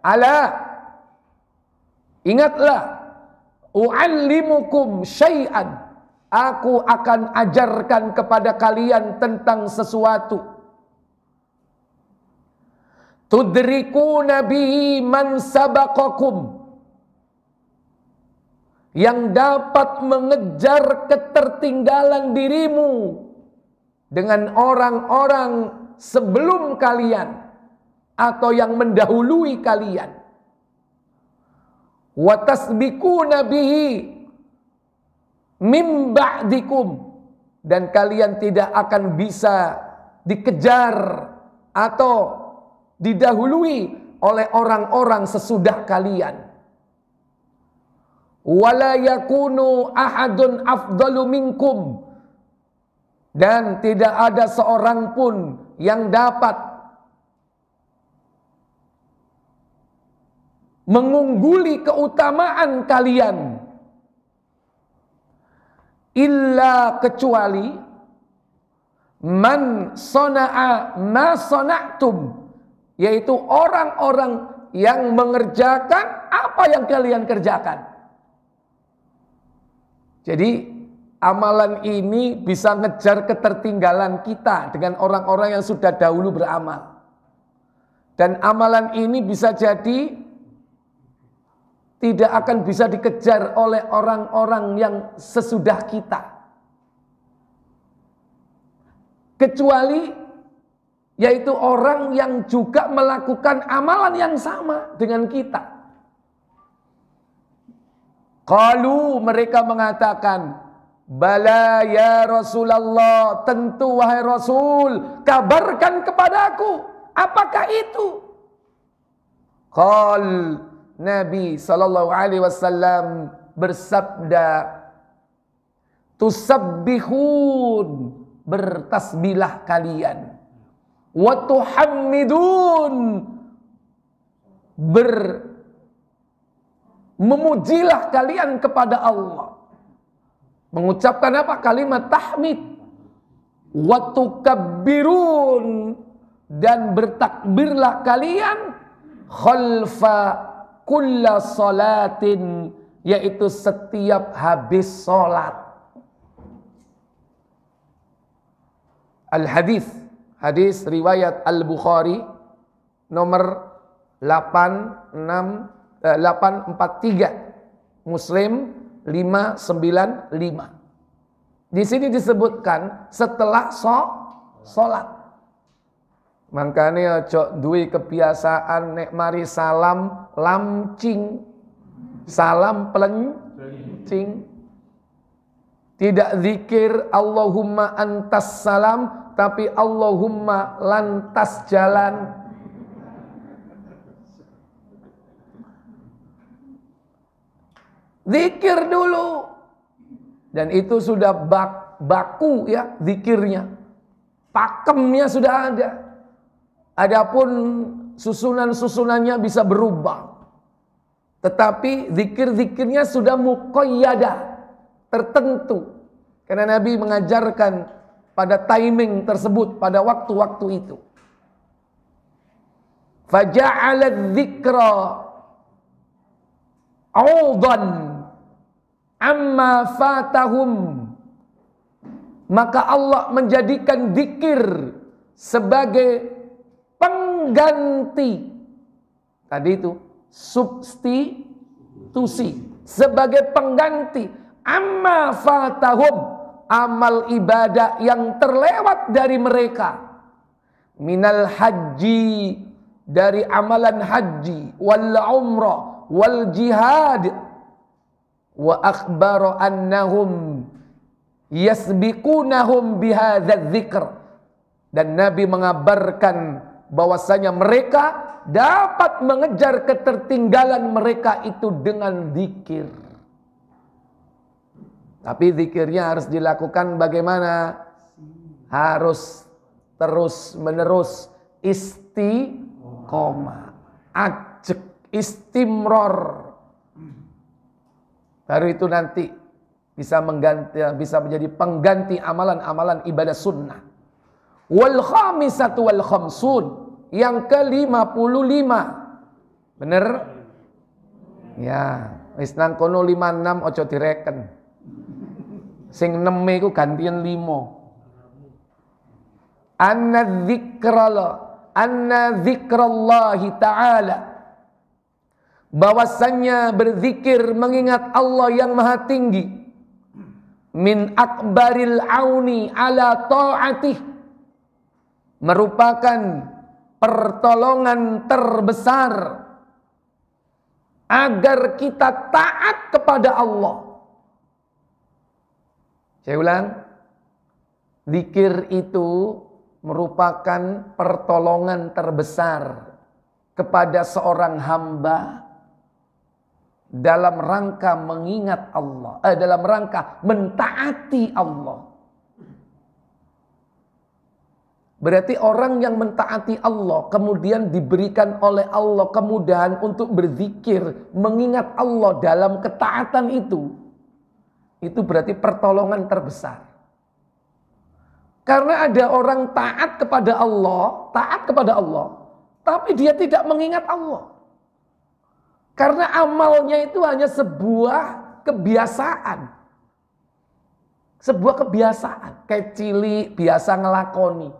ala, ingatlah, u'allimukum syai'an, aku akan ajarkan kepada kalian tentang sesuatu. Tudrikuna bihi man sabaqakum, yang dapat mengejar ketertinggalan dirimu dengan orang-orang sebelum kalian atau yang mendahului kalian. Wa tasbiquna bihi mim ba'dikum, dan kalian tidak akan bisa dikejar atau didahului oleh orang-orang sesudah kalian. Wala yakunu ahadun afdalu minkum, dan tidak ada seorang pun yang dapat mengungguli keutamaan kalian, illa, kecuali man sona'a ma sona'tum, yaitu orang-orang yang mengerjakan apa yang kalian kerjakan. Jadi amalan ini bisa ngejar ketertinggalan kita dengan orang-orang yang sudah dahulu beramal. Dan amalan ini bisa jadi tidak akan bisa dikejar oleh orang-orang yang sesudah kita. Kecuali yaitu orang yang juga melakukan amalan yang sama dengan kita. Qalu, mereka mengatakan, bala ya Rasulullah, tentu wahai Rasul, kabarkan kepadaku, apakah itu? Qal, Nabi sallallahu alaihi wasallam bersabda, tusabbihun, bertasbihlah kalian, wa tuhammidun, memujilah kalian kepada Allah. Mengucapkan apa? Kalimat tahmid. Wa tukabbirun, dan bertakbirlah kalian khalfa kulla salatin, yaitu setiap habis salat. Al-hadis, hadis riwayat Al-Bukhari nomor 843, Muslim 595. Di sini disebutkan setelah salat. Makanya ojo duwe kebiasaan nek mari salam lamcing, salam pelencing. Tidak zikir Allahumma antas salam, tapi Allahumma lantas jalan. Zikir dulu. Dan itu sudah baku ya zikirnya. Pakemnya sudah ada. Adapun susunan-susunannya bisa berubah. Tetapi zikir-zikirnya sudah muqayyadah, tertentu. Karena Nabi mengajarkan pada timing tersebut, pada waktu-waktu itu. Faja'ala dzikra 'audan amma fatahum. Maka Allah menjadikan zikir sebagai pengganti. Tadi itu substitusi, sebagai pengganti amma fatahum, amal ibadah yang terlewat dari mereka. Minal haji, dari amalan haji, wal umrah, wal jihad. Wa akhbara annahum yasbiqunahum bihadzal dzikr, dan Nabi mengabarkan bahwasanya mereka dapat mengejar ketertinggalan mereka itu dengan zikir. Tapi zikirnya harus dilakukan bagaimana? Harus terus menerus, istiqomah, ajek, istimror. Baru itu nanti bisa menjadi pengganti amalan-amalan ibadah sunnah. Wal khamisatu wal khamsun, yang ke-55. Bener? Ya, wis nang kono 56 ojo direken. Sing 6 iku gantian 5. Anna dzikrallahi ta'ala, bahwasannya berzikir mengingat Allah yang maha tinggi, min akbaril auni ala ta'atih, merupakan pertolongan terbesar agar kita taat kepada Allah. Saya ulang, zikir itu merupakan pertolongan terbesar kepada seorang hamba dalam rangka mengingat Allah, dalam rangka mentaati Allah. Berarti orang yang mentaati Allah kemudian diberikan oleh Allah kemudahan untuk berzikir, mengingat Allah dalam ketaatan itu berarti pertolongan terbesar. Karena ada orang taat kepada Allah, tapi dia tidak mengingat Allah. Karena amalnya itu hanya sebuah kebiasaan. Sebuah kebiasaan. Kayak cilik, biasa ngelakoni.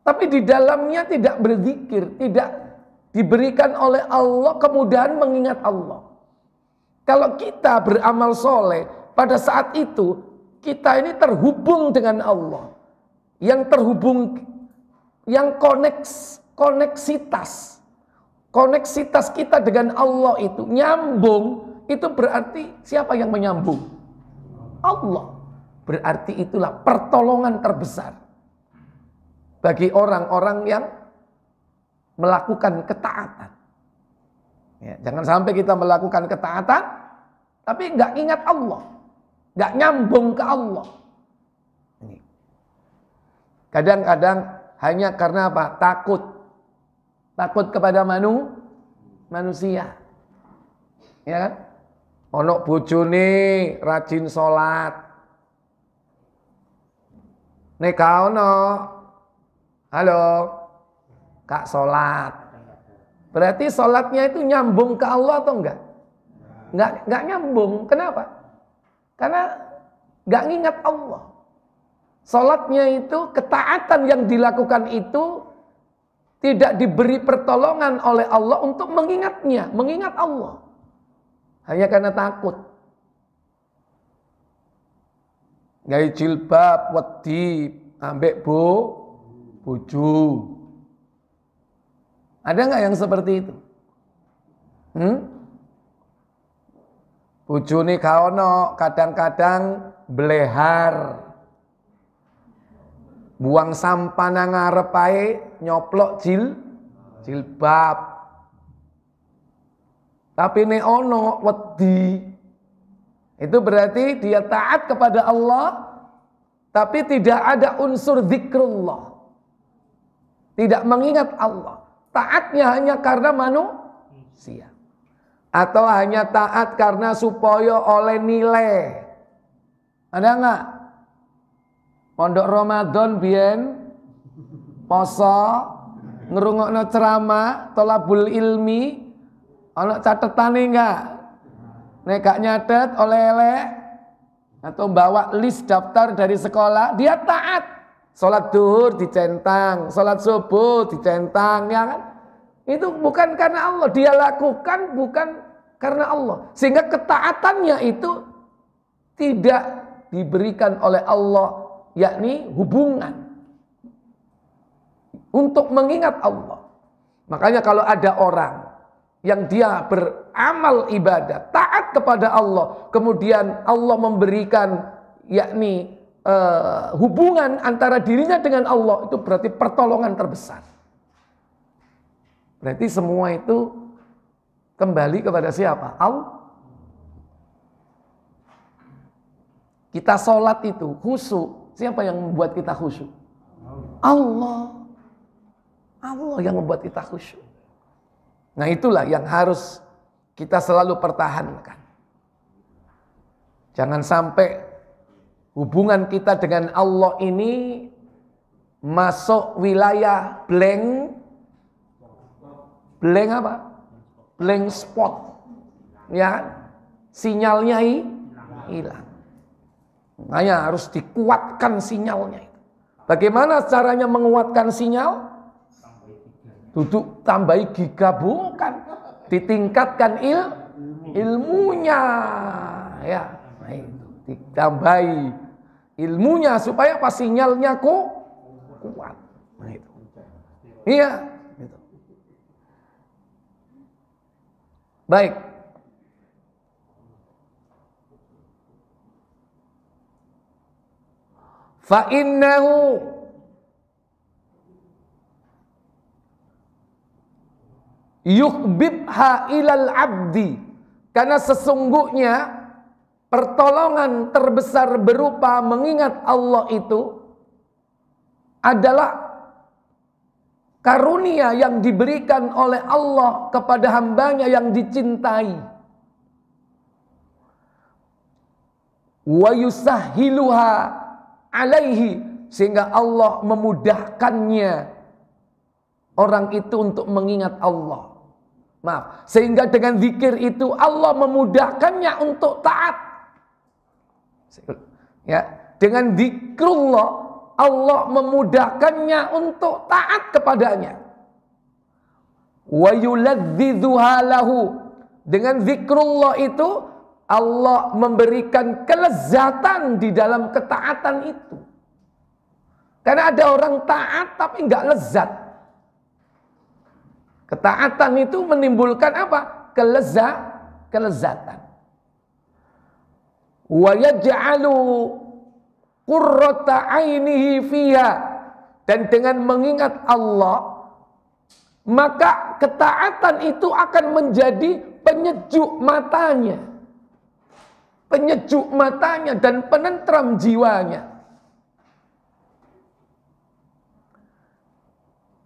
Tapi di dalamnya tidak berzikir. Tidak diberikan oleh Allah kemudahan mengingat Allah. Kalau kita beramal soleh, pada saat itu kita ini terhubung dengan Allah. Yang terhubung, yang koneksitas. Koneksitas kita dengan Allah itu nyambung, itu berarti siapa yang menyambung? Allah. Berarti itulah pertolongan terbesar bagi orang-orang yang melakukan ketaatan. Ya, jangan sampai kita melakukan ketaatan tapi nggak ingat Allah, nggak nyambung ke Allah. Kadang-kadang hanya karena apa? Takut kepada manusia, ya kan? Ono bojone rajin sholat, nek ono, halo, kak sholat, berarti sholatnya itu nyambung ke Allah atau enggak? Enggak nyambung. Kenapa? Karena enggak ngingat Allah. Sholatnya itu, ketaatan yang dilakukan itu tidak diberi pertolongan oleh Allah untuk mengingatnya, mengingat Allah. Hanya karena takut. Gawe jilbab, wedi, ambek bojo. Ada nggak yang seperti itu? Bojone kaono, kadang-kadang belehar. Buang sampah nang ngarep ae, nyoplok jilbab. Tapi nek ono wedi, itu berarti dia taat kepada Allah, tapi tidak ada unsur zikrullah. Tidak mengingat Allah. Taatnya hanya karena manusia. Atau hanya taat karena supaya oleh nilai. Ada enggak? Pondok Ramadan biyen poso ngrungokno ceramah tolabul ilmi, ana catetane enggak? Nek gak nyatet oleh-oleh atau bawa list daftar dari sekolah, dia taat. Salat duhur dicentang, salat subuh dicentang, ya kan? Itu bukan karena Allah, dia lakukan bukan karena Allah. Sehingga ketaatannya itu tidak diberikan oleh Allah, yakni hubungan untuk mengingat Allah. Makanya kalau ada orang yang dia beramal ibadah, taat kepada Allah, kemudian Allah memberikan yakni hubungan antara dirinya dengan Allah, itu berarti pertolongan terbesar. Berarti semua itu kembali kepada siapa? Allah. Kita sholat itu khusyuk. Siapa yang membuat kita khusyuk? Allah. Allah yang membuat kita khusyuk. Nah itulah yang harus kita selalu pertahankan. Jangan sampai hubungan kita dengan Allah ini masuk wilayah blank apa? Blank spot. Ya, sinyalnya hilang. Makanya harus dikuatkan sinyalnya. Bagaimana caranya menguatkan sinyal? Duduk tambahi giga, bukan. Ditingkatkan ilmunya. Ya, nah itu. Ditambahi ilmunya supaya pas sinyalnya kuat. Nah itu. Iya. Gitu. Baik. Fa innahu yuhbibha ilal abdi, karena sesungguhnya pertolongan terbesar berupa mengingat Allah itu adalah karunia yang diberikan oleh Allah kepada hambanya yang dicintai. Wa yusahhiluha alaihi, sehingga Allah memudahkannya orang itu untuk mengingat Allah. Maaf, sehingga dengan zikir itu Allah memudahkannya untuk taat. Ya, dengan zikrullah Allah memudahkannya untuk taat kepadanya. Wa yuladzidzuha lahu, dengan zikrullah itu Allah memberikan kelezatan di dalam ketaatan itu. Karena ada orang taat tapi enggak lezat. Ketaatan itu menimbulkan apa? Kelezatan. Wa yaj'alu qurrata 'ainihi fiha, dan dengan mengingat Allah maka ketaatan itu akan menjadi penyejuk matanya. penyejuk matanya dan penentram jiwanya.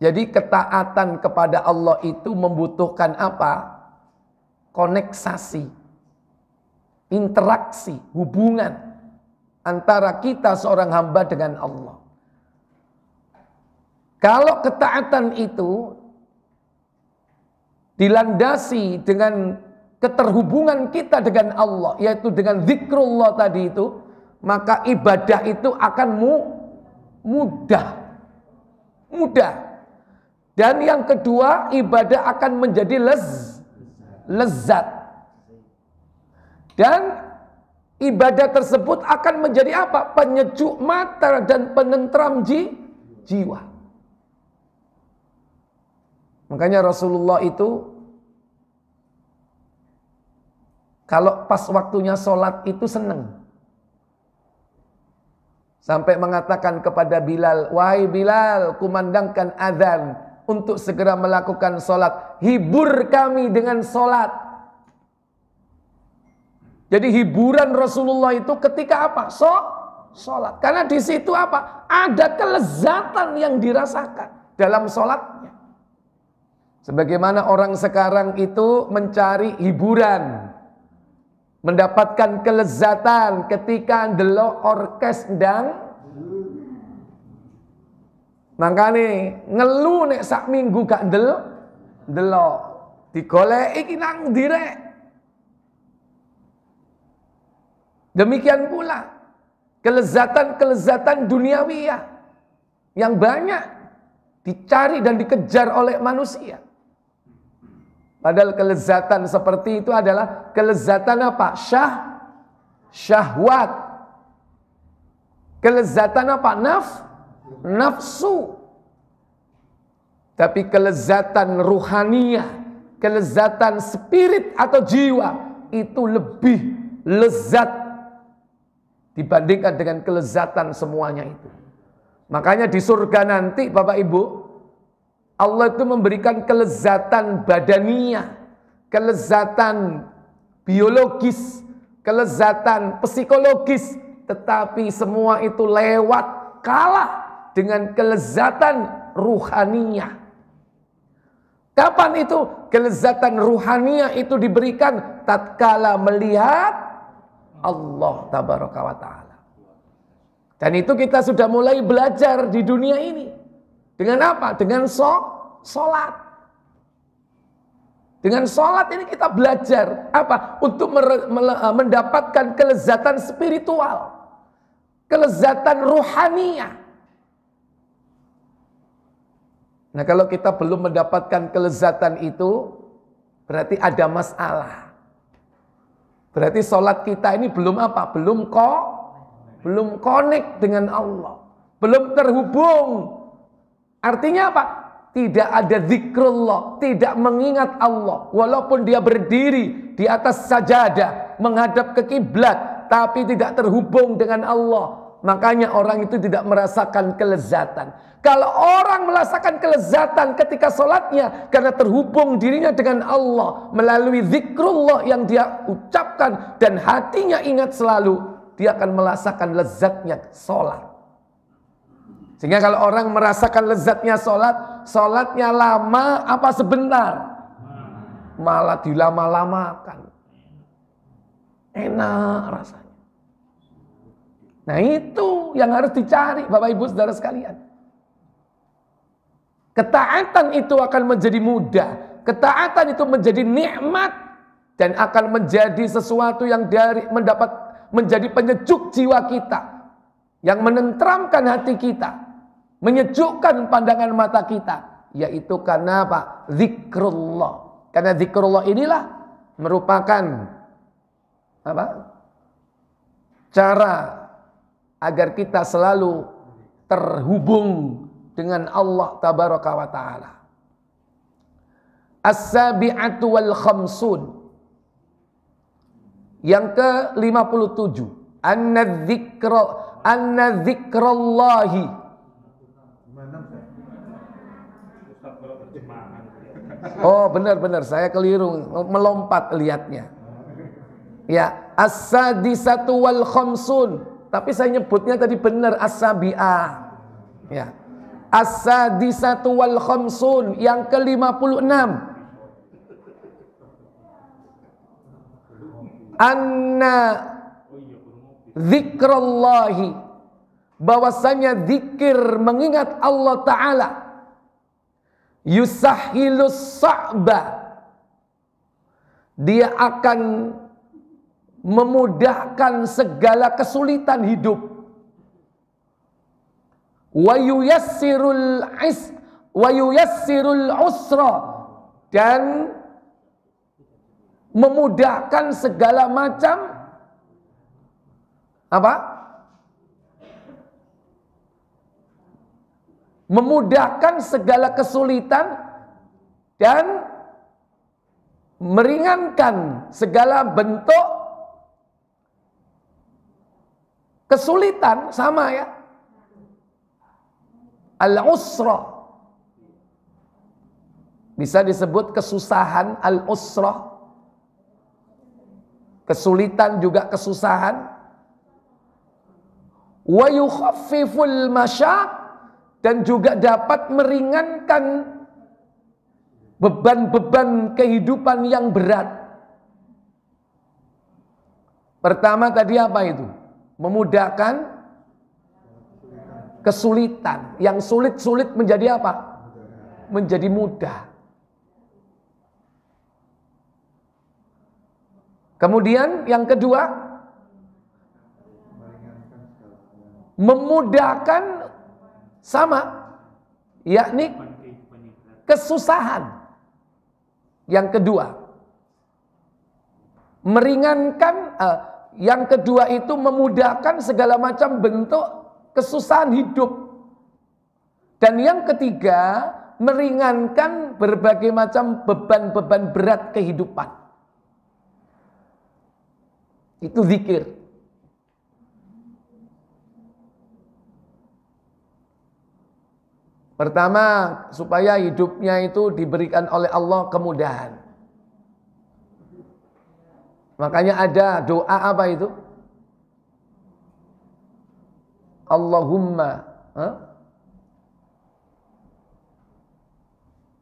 Jadi ketaatan kepada Allah itu membutuhkan apa? Koneksasi, interaksi, hubungan antara kita seorang hamba dengan Allah. Kalau ketaatan itu dilandasi dengan keterhubungan kita dengan Allah, yaitu dengan zikrullah tadi itu, maka ibadah itu akan mudah. Dan yang kedua, ibadah akan menjadi lezat. Dan ibadah tersebut akan menjadi apa? Penyejuk mata dan penentram jiwa. Makanya Rasulullah itu kalau pas waktunya sholat itu senang. Sampai mengatakan kepada Bilal, "Wahai Bilal, kumandangkan azan untuk segera melakukan sholat. Hibur kami dengan sholat." Jadi hiburan Rasulullah itu ketika apa? Sholat. Karena di situ apa? Ada kelezatan yang dirasakan dalam sholatnya. Sebagaimana orang sekarang itu mencari hiburan, mendapatkan kelezatan ketika ndelok orkes ndang. Makane ngeluh nek sak minggu gak ndelok. Digoleki iki nang ndi rek. Demikian pula kelezatan-kelezatan duniawiyah yang banyak dicari dan dikejar oleh manusia. Padahal kelezatan seperti itu adalah kelezatan apa? Syahwat. Kelezatan apa? Nafsu. Tapi kelezatan ruhaniyah, kelezatan spirit atau jiwa itu lebih lezat dibandingkan dengan kelezatan semuanya itu. Makanya di surga nanti Bapak Ibu, Allah itu memberikan kelezatan badaniyah, kelezatan biologis, kelezatan psikologis, tetapi semua itu lewat kalah dengan kelezatan ruhaniyah. Kapan itu kelezatan ruhaniyah itu diberikan? Tatkala melihat Allah tabaraka wa ta'ala. Dan itu kita sudah mulai belajar di dunia ini. Dengan apa? Dengan sholat. Dengan sholat ini kita belajar apa? Untuk mendapatkan kelezatan spiritual, kelezatan ruhaniyah. Nah, kalau kita belum mendapatkan kelezatan itu, berarti ada masalah. Berarti sholat kita ini belum apa? Belum connect dengan Allah. Belum terhubung. Artinya apa? Tidak ada zikrullah, tidak mengingat Allah. Walaupun dia berdiri di atas sajadah, menghadap ke kiblat, tapi tidak terhubung dengan Allah. Makanya orang itu tidak merasakan kelezatan. Kalau orang merasakan kelezatan ketika sholatnya, karena terhubung dirinya dengan Allah melalui zikrullah yang dia ucapkan dan hatinya ingat selalu, dia akan merasakan lezatnya sholat. Sehingga kalau orang merasakan lezatnya sholat, sholatnya lama apa sebentar? Malah dilama-lamakan. Enak rasanya. Nah itu yang harus dicari Bapak Ibu Saudara sekalian. Ketaatan itu akan menjadi mudah. Ketaatan itu menjadi nikmat. Dan akan menjadi sesuatu yang menjadi penyejuk jiwa kita. Yang menenteramkan hati kita. Menyejukkan pandangan mata kita. Yaitu karena apa? Zikrullah. Karena zikrullah inilah merupakan apa? Cara agar kita selalu terhubung dengan Allah tabaraka wa ta'ala. As-sabi'atu wal khamsun. Yang ke-57. Anna dzikrallahi. Oh benar-benar saya keliru, melompat lihatnya. Ya, as-sadisatu wal khamsun. Tapi saya nyebutnya tadi benar as-sabi'ah. Ya. As-sadisatu wal khamsun, yang ke-56. Anna zikrallahi, bahwasanya zikir mengingat Allah Ta'ala, yusahhilus sa'ba, dia akan memudahkan segala kesulitan hidup. Wa yuyassirul usra, dan memudahkan segala macam apa? Memudahkan segala kesulitan dan meringankan segala bentuk kesulitan, sama ya. Al-usra bisa disebut kesusahan, al-usra. Kesulitan juga kesusahan. Wa yukhaffiful masyaq, dan juga dapat meringankan beban-beban kehidupan yang berat. Pertama tadi apa itu? Memudahkan kesulitan. Yang sulit-sulit menjadi apa? Menjadi mudah. Kemudian yang kedua, memudahkan sama, yakni kesusahan. Yang kedua, meringankan. Yang kedua itu memudahkan segala macam bentuk kesusahan hidup. Dan yang ketiga, meringankan berbagai macam beban-beban berat kehidupan. Itu zikir. Pertama, supaya hidupnya itu diberikan oleh Allah kemudahan. Makanya ada doa apa itu? Allahumma,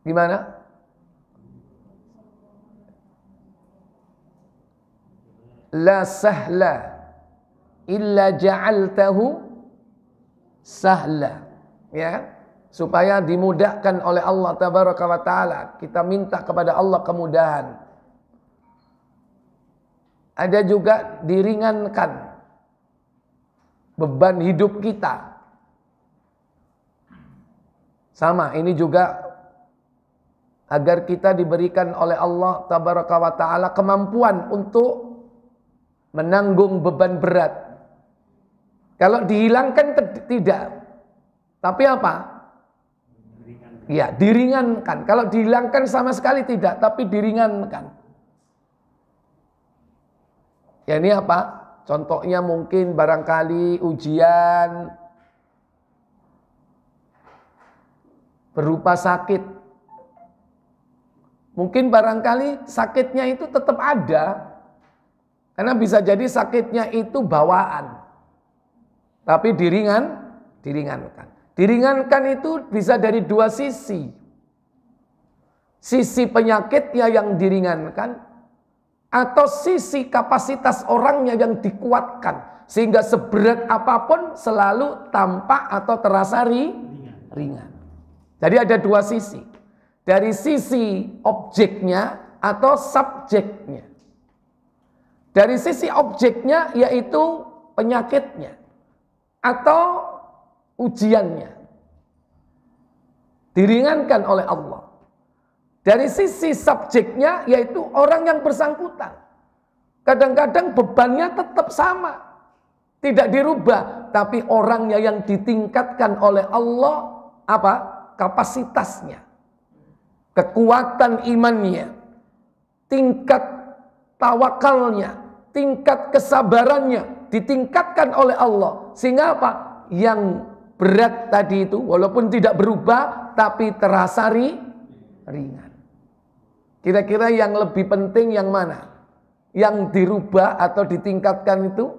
gimana? La sahla illa ja'altahu sahla. Ya, supaya dimudahkan oleh Allah tabaraka wa taala. Kita minta kepada Allah kemudahan. Ada juga diringankan beban hidup kita. Sama, ini juga agar kita diberikan oleh Allah tabaraka wa taala kemampuan untuk menanggung beban berat. Kalau dihilangkan tidak. Tapi apa? Ya, diringankan. Kalau dihilangkan sama sekali tidak, tapi diringankan. Ya, ini apa? Contohnya mungkin barangkali ujian berupa sakit. Mungkin barangkali sakitnya itu tetap ada. Karena bisa jadi sakitnya itu bawaan. Tapi diringankan. Diringankan itu bisa dari dua sisi. Sisi penyakitnya yang diringankan, atau sisi kapasitas orangnya yang dikuatkan. Sehingga seberat apapun selalu tampak atau terasa ringan. Jadi ada dua sisi. Dari sisi objeknya atau subjeknya. Dari sisi objeknya yaitu penyakitnya atau ujiannya. Diringankan oleh Allah. Dari sisi subjeknya yaitu orang yang bersangkutan. Kadang-kadang bebannya tetap sama. Tidak dirubah. Tapi orangnya yang ditingkatkan oleh Allah apa? Kapasitasnya. Kekuatan imannya. Tingkat tawakalnya. Tingkat kesabarannya. Ditingkatkan oleh Allah. Sehingga apa? Yang berat tadi itu walaupun tidak berubah tapi terasa ringan. Kira-kira yang lebih penting yang mana? yang dirubah atau ditingkatkan itu,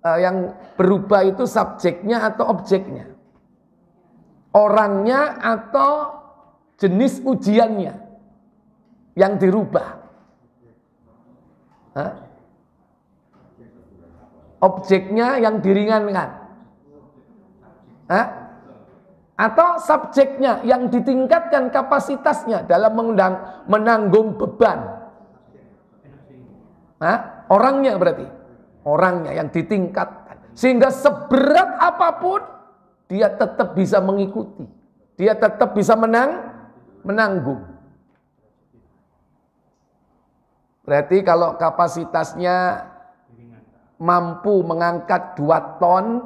yang berubah itu subjeknya atau objeknya? Orangnya atau jenis ujiannya yang dirubah? Hah? Objeknya yang diringankan? Hah? Atau subjeknya yang ditingkatkan kapasitasnya dalam menanggung beban? Hah? Orangnya berarti. Orangnya yang ditingkatkan. Sehingga seberat apapun dia tetap bisa mengikuti. Dia tetap bisa menanggung. Berarti kalau kapasitasnya mampu mengangkat 2 ton,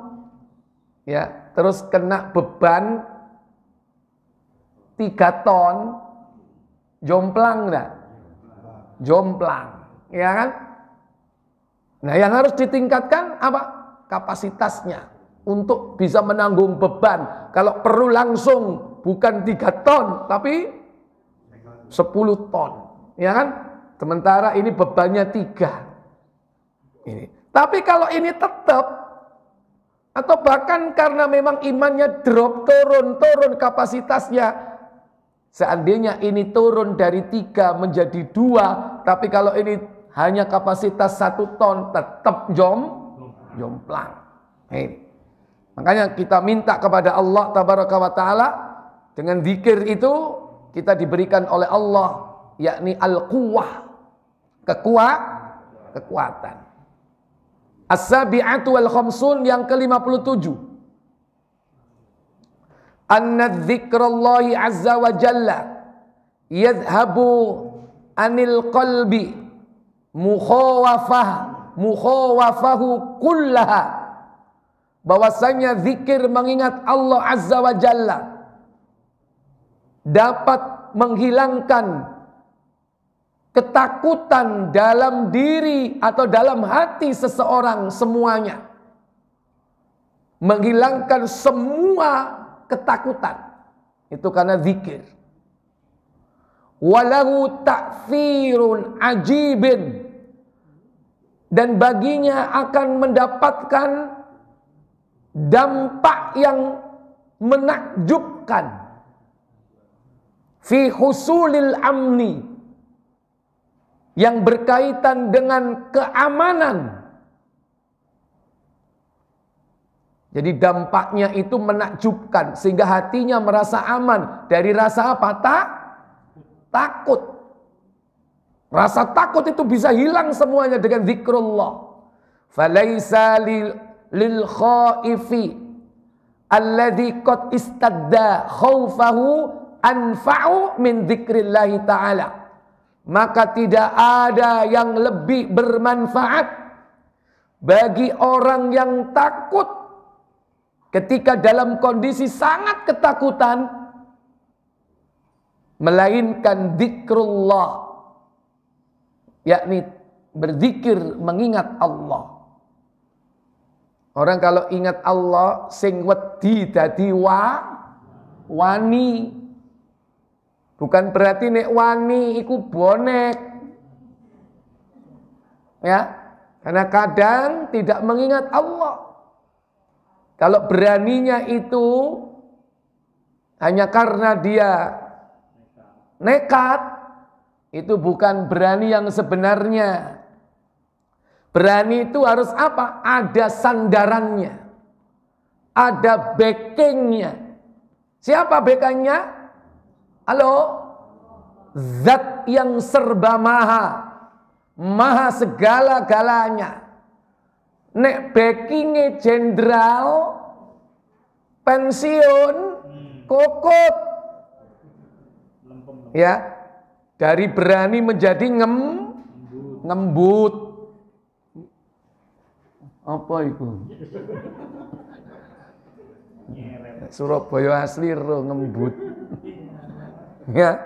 ya, terus kena beban 3 ton, jomplang enggak? Jomplang, ya kan? Nah, yang harus ditingkatkan apa? Kapasitasnya untuk bisa menanggung beban. Kalau perlu langsung bukan 3 ton, tapi 10 ton, ya kan? Sementara ini bebannya 3. Ini. Tapi kalau ini tetap, atau bahkan karena memang imannya drop, turun kapasitasnya, seandainya ini turun dari 3 menjadi 2, tapi kalau ini hanya kapasitas 1 ton, tetap jomplang. Ini. Makanya kita minta kepada Allah Tabaraka wa Ta'ala, dengan zikir itu kita diberikan oleh Allah, yakni al-quwwah, kekuatan. As-sabi'atu wal khamsun, yang ke-57. Anna dzikrallahi azza wa jalla yadhhabu anil qalbi mukhawafahu kullaha. Bahwasanya zikir mengingat Allah azza wa jalla dapat menghilangkan ketakutan dalam diri atau dalam hati seseorang semuanya. Menghilangkan semua ketakutan. Itu karena zikir. Walahu ta'thirun ajibin. Dan baginya akan mendapatkan dampak yang menakjubkan. Fi husulil amni, yang berkaitan dengan keamanan. Jadi dampaknya itu menakjubkan, sehingga hatinya merasa aman. Dari rasa apa? Takut. Rasa takut itu bisa hilang semuanya dengan zikrullah. Falaisa lil khaifi alladhi qad istadda khaufahu anfa'u min dzikrillahi ta'ala. Maka tidak ada yang lebih bermanfaat bagi orang yang takut ketika dalam kondisi sangat ketakutan, melainkan zikrullah, yakni berzikir mengingat Allah. Orang kalau ingat Allah sing wedi dadi wani. Bukan berarti nek wani iku bonek. Ya. Karena kadang tidak mengingat Allah. Kalau beraninya itu hanya karena dia nekat, itu bukan berani yang sebenarnya. Berani itu harus apa? Ada sandarannya. Ada backingnya. Siapa backingnya? Halo, zat yang serba maha segala-galanya. Nek backingnya jenderal, pensiun, kokot. Ya, dari berani menjadi ngembut. Apa itu? Surabaya asli ro ngembut. Ya.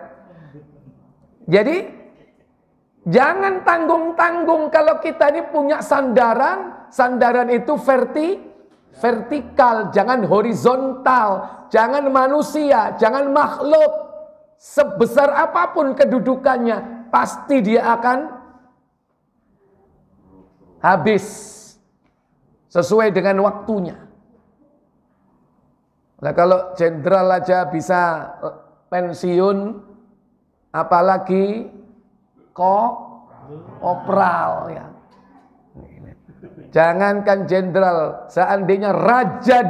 Jadi jangan tanggung-tanggung kalau kita ini punya sandaran. Sandaran itu vertikal, jangan horizontal, jangan manusia, jangan makhluk. Sebesar apapun kedudukannya, pasti dia akan habis sesuai dengan waktunya. Nah kalau jenderal aja bisa pensiun, apalagi kopral ya. Jangankan jenderal, seandainya raja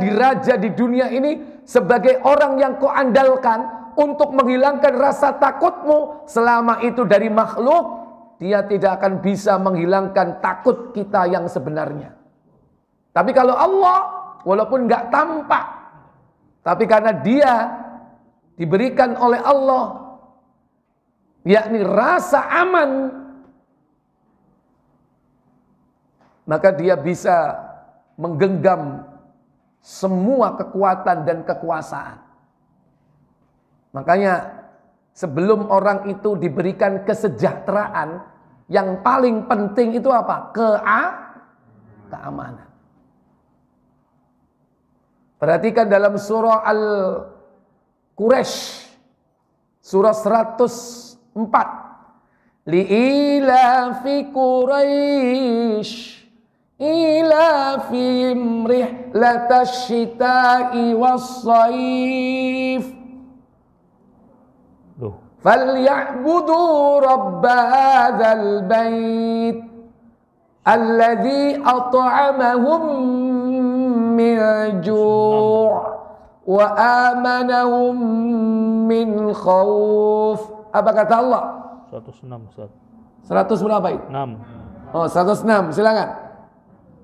di dunia ini sebagai orang yang kau andalkan untuk menghilangkan rasa takutmu, selama itu dari makhluk, dia tidak akan bisa menghilangkan takut kita yang sebenarnya. Tapi kalau Allah, walaupun nggak tampak, tapi karena dia diberikan oleh Allah, yakni rasa aman, maka dia bisa menggenggam semua kekuatan dan kekuasaan. Makanya sebelum orang itu diberikan kesejahteraan, yang paling penting itu apa? Keamanan. Perhatikan dalam surah Al-Quraisy, surah 104. Li'ilafi Quraisy ilafihim rihlatash syita'i was-sayf falyabudu rabb hadzal bait alladzi at'amahum min ju' wa amanahum min khauf. Apa kata Allah? 106 Ustaz. 100 berapa itu? 6. Oh, 106, silakan.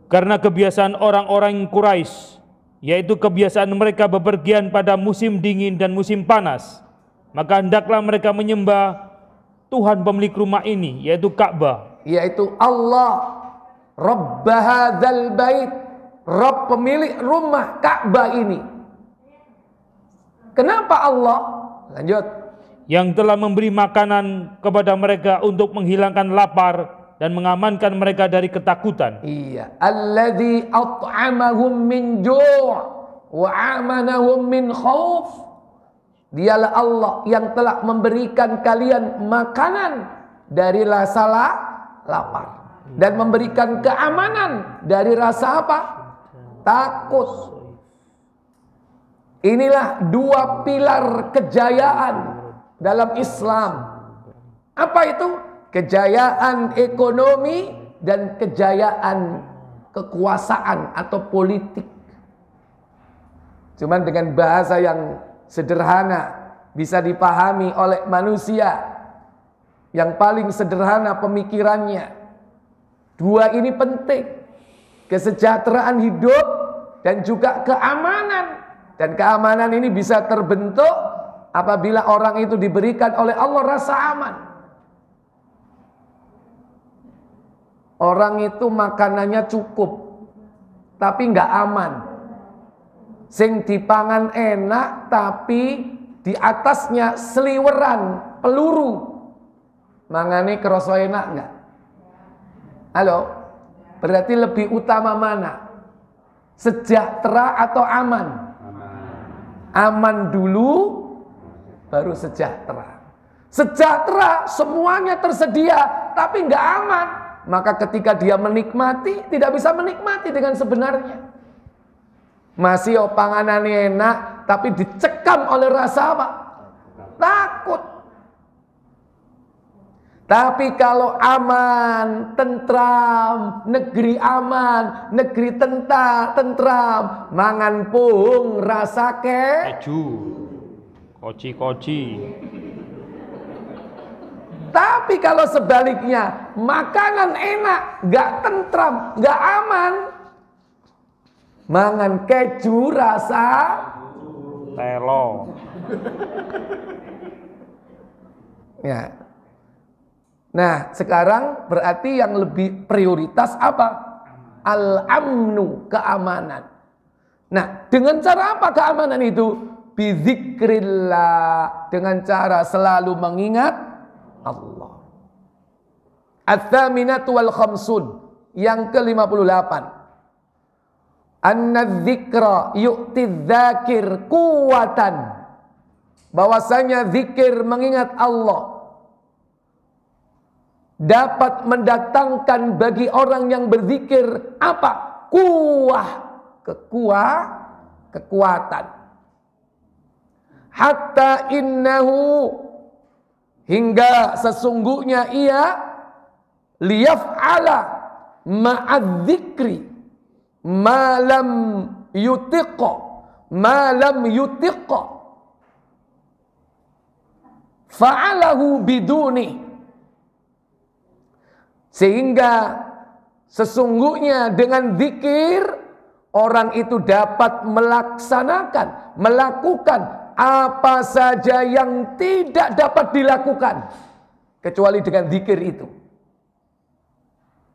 Karena kebiasaan orang-orang Quraisy, yaitu kebiasaan mereka bepergian pada musim dingin dan musim panas, maka hendaklah mereka menyembah Tuhan pemilik rumah ini, yaitu Ka'bah, yaitu Allah, Rabb hadzal bait, Rabb pemilik rumah Ka'bah ini. Kenapa Allah? Lanjut. Yang telah memberi makanan kepada mereka untuk menghilangkan lapar dan mengamankan mereka dari ketakutan. Iya, alladzi at'amahum min ju' wa amanahum min khauf. Dialah Allah yang telah memberikan kalian makanan dari rasa lapar dan memberikan keamanan dari rasa apa? Takut. Inilah dua pilar kejayaan dalam Islam. Apa itu? Kejayaan ekonomi dan kejayaan kekuasaan atau politik. Cuman dengan bahasa yang sederhana, bisa dipahami oleh manusia yang paling sederhana pemikirannya. Dua ini penting, kesejahteraan hidup dan juga keamanan. Dan keamanan ini bisa terbentuk apabila orang itu diberikan oleh Allah rasa aman. Orang itu makanannya cukup, tapi nggak aman. Sing dipangan enak, tapi di atasnya seliweran peluru. Mangane kerasa enak nggak? Halo, berarti lebih utama mana? Sejahtera atau aman? Aman dulu, baru sejahtera. Sejahtera semuanya tersedia, tapi nggak aman. Maka ketika dia menikmati, tidak bisa menikmati dengan sebenarnya. Masih panganannya enak, tapi dicekam oleh rasa apa? Takut. Tapi kalau aman, tentram, negeri aman, negeri tentram, mangan pung, rasa keju, koci-koci. Tapi kalau sebaliknya, makanan enak, gak tentram, gak aman, mangan keju rasa telo. Ya. Nah, sekarang berarti yang lebih prioritas apa? Al-amnu, keamanan. Nah, dengan cara apa keamanan itu? Bizikrillah, dengan cara selalu mengingat Allah. Ats-tsaminatu wal khamsun, yang ke-58. Anna-dzikra yu'ti dzakir quwwatan. Bahwasanya zikir mengingat Allah dapat mendatangkan bagi orang yang berzikir apa? Kekuatan. Hatta innahu, hingga sesungguhnya ia liyaf'ala ma'adzikri ma lam yutiqa fa'alahu biduni, sehingga sesungguhnya dengan zikir orang itu dapat melakukan apa saja yang tidak dapat dilakukan kecuali dengan zikir itu.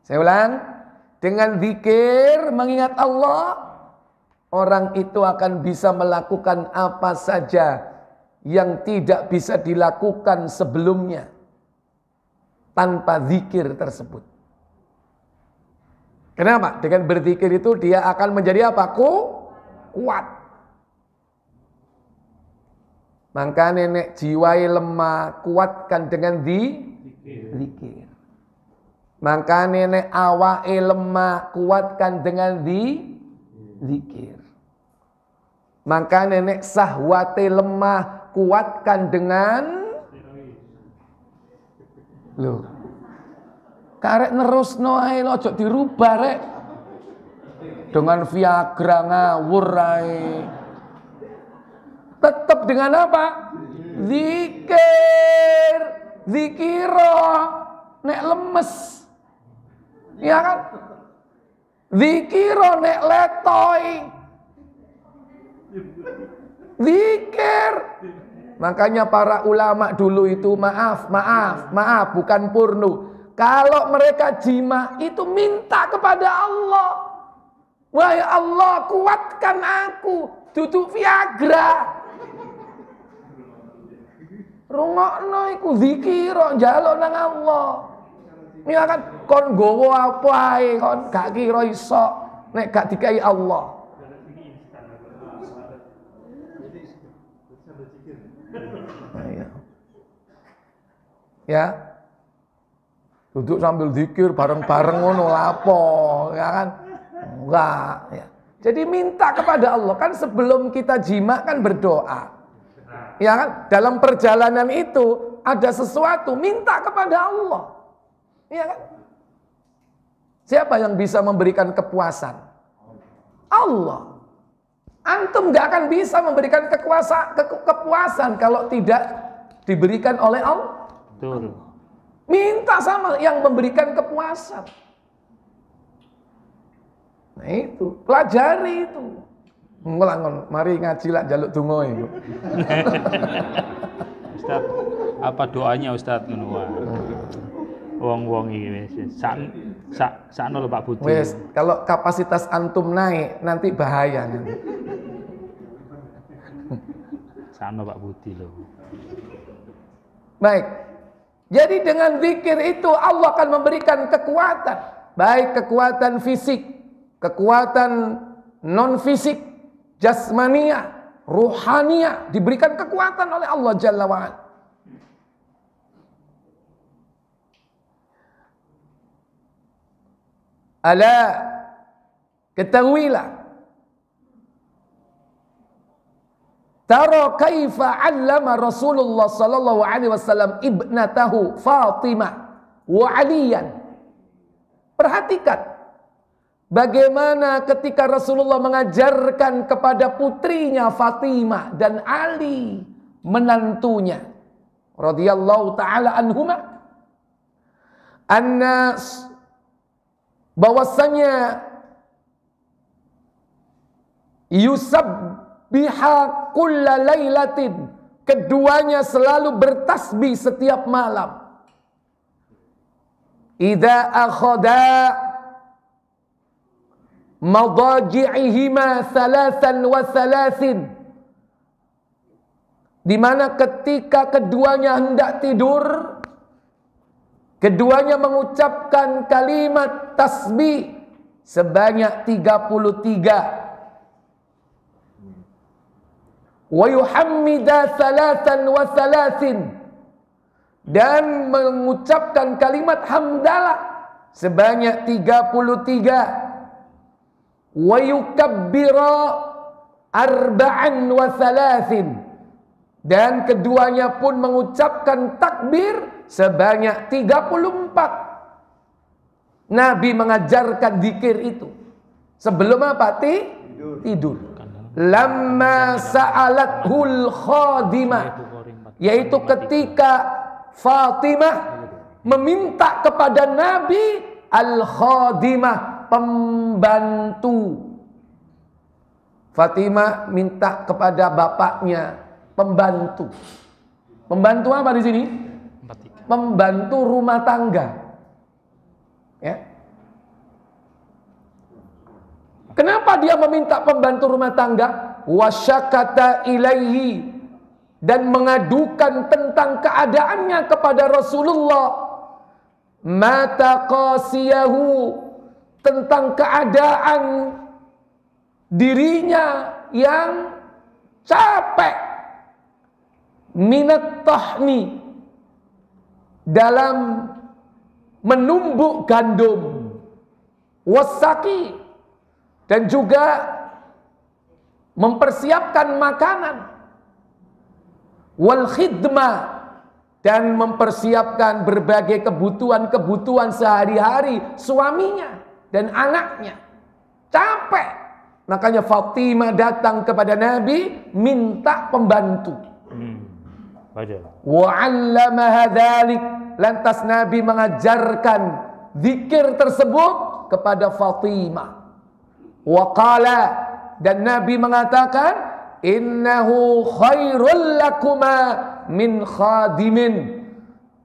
Saya ulang, dengan zikir mengingat Allah, orang itu akan bisa melakukan apa saja yang tidak bisa dilakukan sebelumnya tanpa zikir tersebut. Kenapa? Dengan berzikir itu dia akan menjadi apa? Kuat. Maka nenek jiwai lemah, kuatkan dengan zikir. Maka nenek awake lemah, kuatkan dengan zikir. Maka nenek sahwate lemah, kuatkan dengan karek nerusno ae ojo dirubah rek. Dengan Viagra ngawur ae. Tetap dengan apa? Zikir. Zikiro nek lemes. Ya kan? Zikiro nek letoy. Zikir. Makanya para ulama dulu itu maaf, bukan porno. Kalau mereka jima itu minta kepada Allah. Wahai Allah, kuatkan aku, duduk Viagra. Rungokno iku zikir njaluk nang Allah. Ya kan kon gowo apa ae kon gak kira iso nek gak dikai Allah. Ya. Duduk sambil zikir bareng-bareng ngono lapo, ya kan? Enggak, ya. Jadi minta kepada Allah, kan sebelum kita jima kan berdoa. Ya kan? Dalam perjalanan itu ada sesuatu, minta kepada Allah. Ya kan? Siapa yang bisa memberikan kepuasan? Allah. Antum gak akan bisa memberikan kepuasan kalau tidak diberikan oleh Allah. Betul. Minta sama yang memberikan kepuasan. Nah itu, pelajari itu. Ngulang, mari ngaji lah jaluk donga itu. Ustaz, apa doanya Ustaz ngono wae? Wong-wong iki wis sakno lho Pak Budi. Wes, kalau kapasitas antum naik nanti bahaya nanti. Sakno Pak Budi lho. Baik. Jadi dengan zikir itu Allah akan memberikan kekuatan, baik kekuatan fisik, kekuatan non fisik, jasmania, ruhania, diberikan kekuatan oleh Allah Jalla wa'ala. Ala, ketahuilah, tara kaifa 'allama Rasulullah sallallahu alaihi wasallam ibnatahu Fatimah wa Aliyan. Perhatikan bagaimana ketika Rasulullah mengajarkan kepada putrinya Fatimah dan Ali menantunya radhiyallahu taala anhuma, annas, bahwasanya yusabbiha kulla lailatin, keduanya selalu bertasbih setiap malam. Idza akhadha madaji'ihima 33, di mana ketika keduanya hendak tidur, keduanya mengucapkan kalimat tasbih sebanyak 33. Wa yuhammida 33, dan mengucapkan kalimat hamdalah sebanyak 33, wa yukabbira arba'an wa thalathin, dan keduanya pun mengucapkan takbir sebanyak 34. Nabi mengajarkan zikir itu sebelum apa? Tidur. Lamma sa'alathul khadimah, yaitu ketika Fatimah meminta kepada Nabi al-khadimah, pembantu. Fatimah minta kepada bapaknya pembantu. Pembantu apa di sini? Pembantu rumah tangga. Ya. Kenapa dia meminta pembantu rumah tangga? Wasyakata ilaihi, dan mengadukan tentang keadaannya kepada Rasulullah. Mata qasiyahu, tentang keadaan dirinya yang capek. Minat tahni, dalam menumbuk gandum. Wasaki, dan juga mempersiapkan makanan. Wal khidmah, dan mempersiapkan berbagai kebutuhan-kebutuhan sehari-hari suaminya dan anaknya. Capek. Makanya Fatimah datang kepada Nabi minta pembantu. Wa 'allamaha dzalik, lantas Nabi mengajarkan zikir tersebut kepada Fatimah. Wa qala, dan Nabi mengatakan, innahu khairul lakuma min khadimin,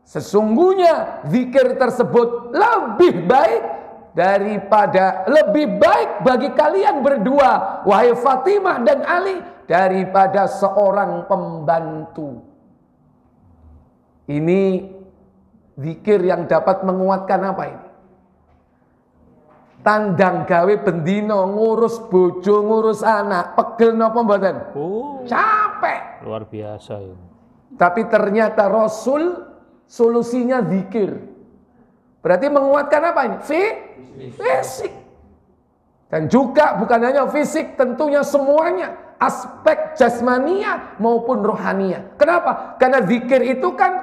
sesungguhnya zikir tersebut lebih baik bagi kalian berdua, wahai Fatimah dan Ali, daripada seorang pembantu. Ini zikir yang dapat menguatkan apa ini? Tandang gawe bendino, ngurus bojo, ngurus anak, pegel napa mboten? Capek. Luar biasa ya. Tapi ternyata Rasul solusinya zikir. Berarti menguatkan apa ini? Fisik. Dan juga bukan hanya fisik, tentunya semuanya, aspek jasmania maupun rohania. Kenapa? Karena zikir itu kan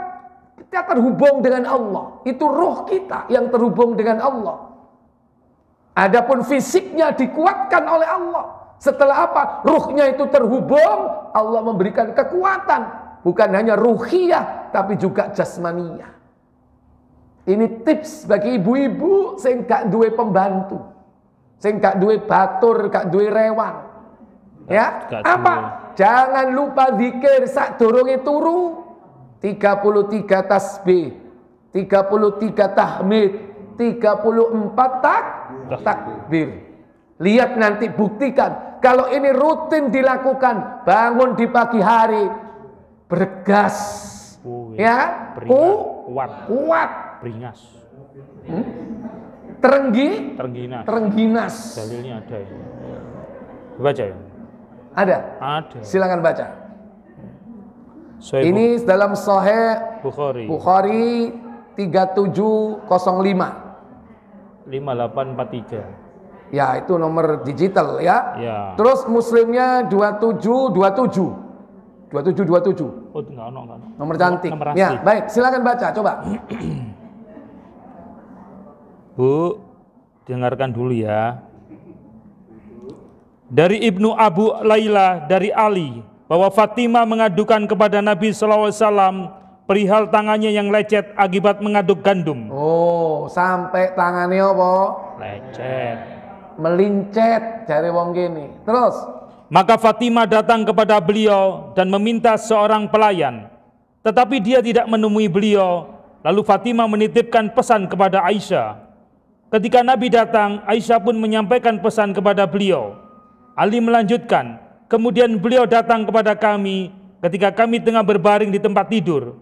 kita terhubung dengan Allah. Itu ruh kita yang terhubung dengan Allah. Adapun fisiknya dikuatkan oleh Allah. Setelah apa? Ruhnya itu terhubung, Allah memberikan kekuatan. Bukan hanya ruhiyah, tapi juga jasmaniyah. Ini tips bagi ibu-ibu sing gak duwe pembantu, sing gak duwe batur, gak duwe rewang. Ya, apa? Jangan lupa zikir sadurunge turu. 33 tasbih, 33 tahmid, 34 takbir. Lihat nanti, buktikan. Kalau ini rutin dilakukan, bangun di pagi hari, bergas, ya, kuat, beringas, terengginas. Dalilnya ada ya. Baca ya. Ada. Silakan baca. Ini dalam Sahih Bukhari 3705. 5843. Ya, itu nomor digital ya. Terus Muslimnya 2727. 2727. Oh, enggak ono. Nomor cantik. Ya, baik, silakan baca coba. Bu, dengarkan dulu ya. Dari Ibnu Abu Laila dari Ali bahwa Fatimah mengadukan kepada Nabi SAW perihal tangannya yang lecet akibat mengaduk gandum. Oh, sampai tangannya apa? Lecet. Melincet dari wong gini. Terus, maka Fatimah datang kepada beliau dan meminta seorang pelayan. Tetapi dia tidak menemui beliau. Lalu Fatimah menitipkan pesan kepada Aisyah. Ketika Nabi datang, Aisyah pun menyampaikan pesan kepada beliau. Ali melanjutkan, kemudian beliau datang kepada kami ketika kami tengah berbaring di tempat tidur.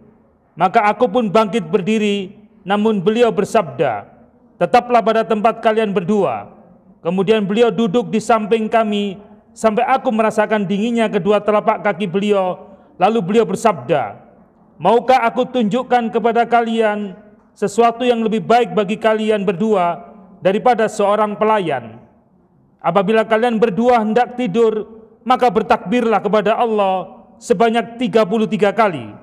Maka aku pun bangkit berdiri, namun beliau bersabda, tetaplah pada tempat kalian berdua. Kemudian beliau duduk di samping kami, sampai aku merasakan dinginnya kedua telapak kaki beliau. Lalu beliau bersabda, maukah aku tunjukkan kepada kalian sesuatu yang lebih baik bagi kalian berdua daripada seorang pelayan? Apabila kalian berdua hendak tidur, maka bertakbirlah kepada Allah sebanyak 33 kali,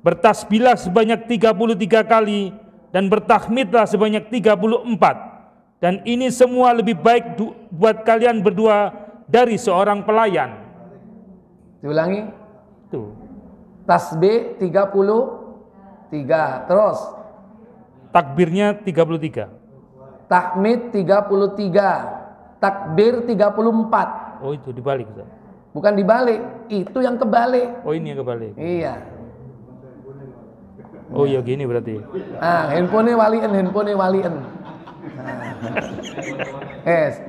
bertasbihlah sebanyak 33 kali, dan bertahmidlah sebanyak 34. Dan ini semua lebih baik buat kalian berdua dari seorang pelayan. Diulangi. Tuh. Tasbih 33. Terus. Takbirnya 33. Tahmid 33. Takbir 34. Oh, itu dibalik, Ustaz. Bukan dibalik, itu yang kebalik. Oh, ini yang kebalik. Iya. Oh iya, gini berarti. Handphone walien.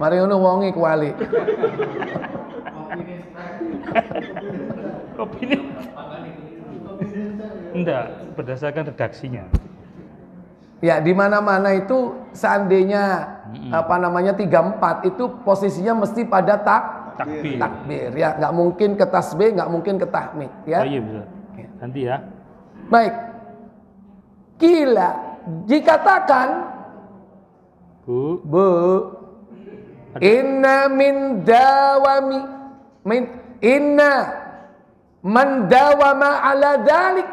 Mari ngono wonge kuali. Kopi ini enggak, berdasarkan redaksinya. Ya, di mana-mana itu seandainya 34 itu posisinya mesti pada takbir ya, nggak mungkin ke tasbih, nggak mungkin ke tahmid ya. Oh iya bisa. Nanti ya. Baik. Kila dikatakan Bu inna min dawami inna man dawama ala dzalik,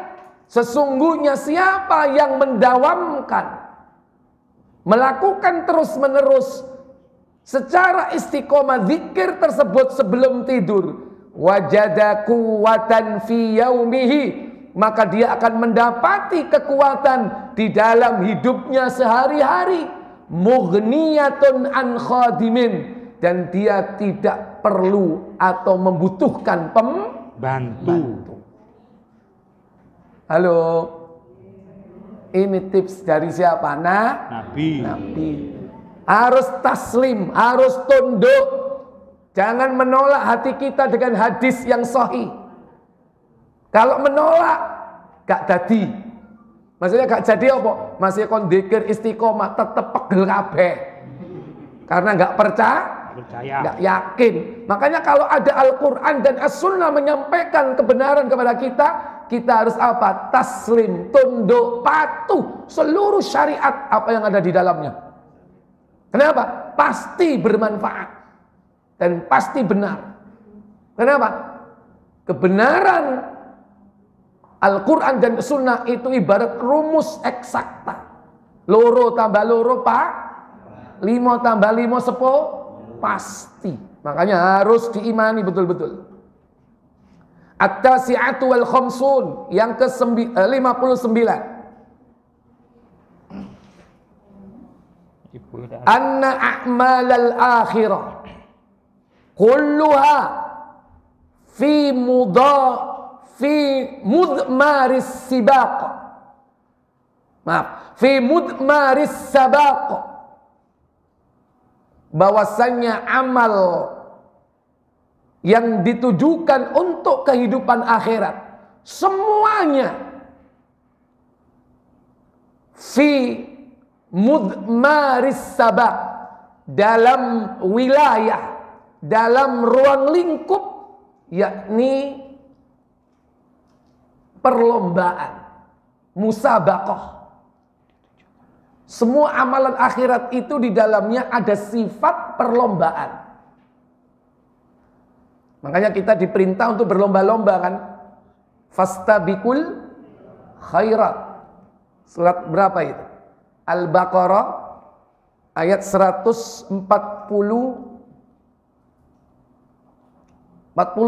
sesungguhnya siapa yang mendawamkan, melakukan terus-menerus secara istiqomah zikir tersebut sebelum tidur, wajada quwwatan fi yaumihi, maka dia akan mendapati kekuatan di dalam hidupnya sehari-hari, mughniyatun an khadimin, dan dia tidak perlu atau membutuhkan pembantu. Halo, ini tips dari siapa? Nabi. Harus taslim, harus tunduk. Jangan menolak hati kita dengan hadis yang sahih. Kalau menolak, gak jadi. Maksudnya gak jadi apa? Masih kon dzikir istiqomah tetep pegel kabeh. Karena gak percaya, gak yakin. Makanya kalau ada Al-Quran dan As-Sunnah menyampaikan kebenaran kepada kita, kita harus apa? Taslim, tunduk, patuh seluruh syariat apa yang ada di dalamnya. Kenapa? Pasti bermanfaat dan pasti benar. Kenapa? Kebenaran Al-Quran dan Sunnah itu ibarat rumus eksakta. Loro tambah loro pak, 5 tambah 5 pasti. Makanya harus diimani betul-betul. At-tasi'atu wal khamsun, yang ke-59. Anna a'malal akhirah kulluha fi mudmaris sibaq. Fi mudmaris sabaq. Bahwasanya amal yang ditujukan untuk kehidupan akhirat semuanya fi mudmaris sabaq, dalam wilayah, dalam ruang lingkup, yakni perlombaan, musabaqah. Semua amalan akhirat itu di dalamnya ada sifat perlombaan. Makanya kita diperintah untuk berlomba-lomba kan. Fastabiqul khairat. Surat berapa itu? Al-Baqarah ayat 140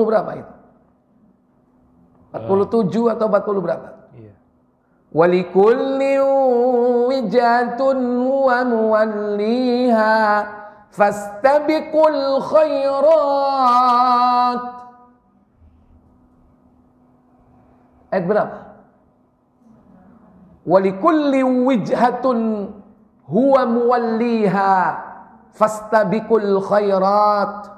berapa itu? 47 atau 40 berapa? Iya. Walikulli wijatun wa muwalliha fastabiqul khairat. Ayat berapa? Walikulli wijhatun huwa muwalliha fastabiqul khairat.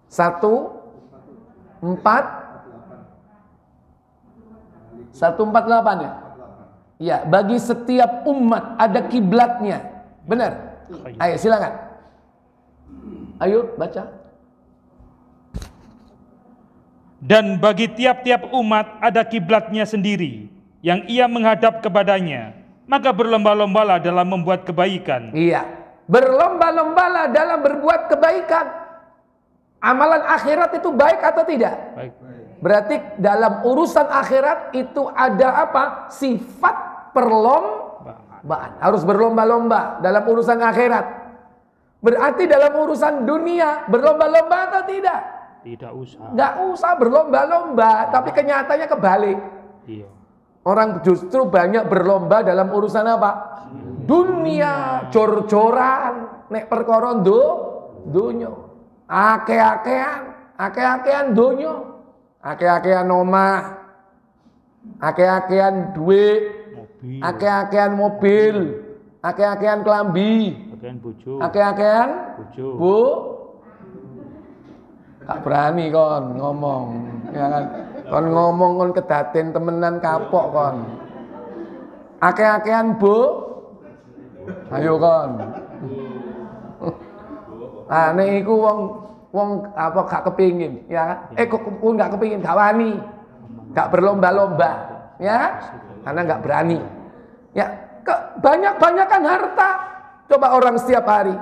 148 ya? Ya, bagi setiap umat ada kiblatnya. Benar? Ayo silakan. Ayo baca. Dan bagi tiap-tiap umat ada kiblatnya sendiri yang ia menghadap kepadanya. Maka berlomba-lombalah dalam membuat kebaikan. Iya, berlomba-lombalah dalam berbuat kebaikan. Amalan akhirat itu baik atau tidak? Baik. Berarti dalam urusan akhirat itu ada apa? Sifat perlombaan. Harus berlomba-lomba dalam urusan akhirat. Berarti dalam urusan dunia berlomba-lomba atau tidak? Tidak usah. Nggak usah berlomba-lomba, tapi kenyataannya kebalik. Iya. Orang justru banyak berlomba dalam urusan apa? Dunia, jor-joran, nek perkara dunya. Ake-akean dunya. Ake-akean omah. Ake-akean duit. Ake-akean mobil. Ake-akean klambi. Ake-akean bu. Gak berani kon ngomong, ya kan? Kon ngomong kon kedaten temenan kapok kon. Ake-akean bu. Ayo kon. Ah nek iku wong apa gak kepingin, ya kan? Kok gak kepingin, gak wani. Gak berlomba-lomba, ya? Karena gak berani. Ya, banyak-banyakan harta. Coba orang setiap hari,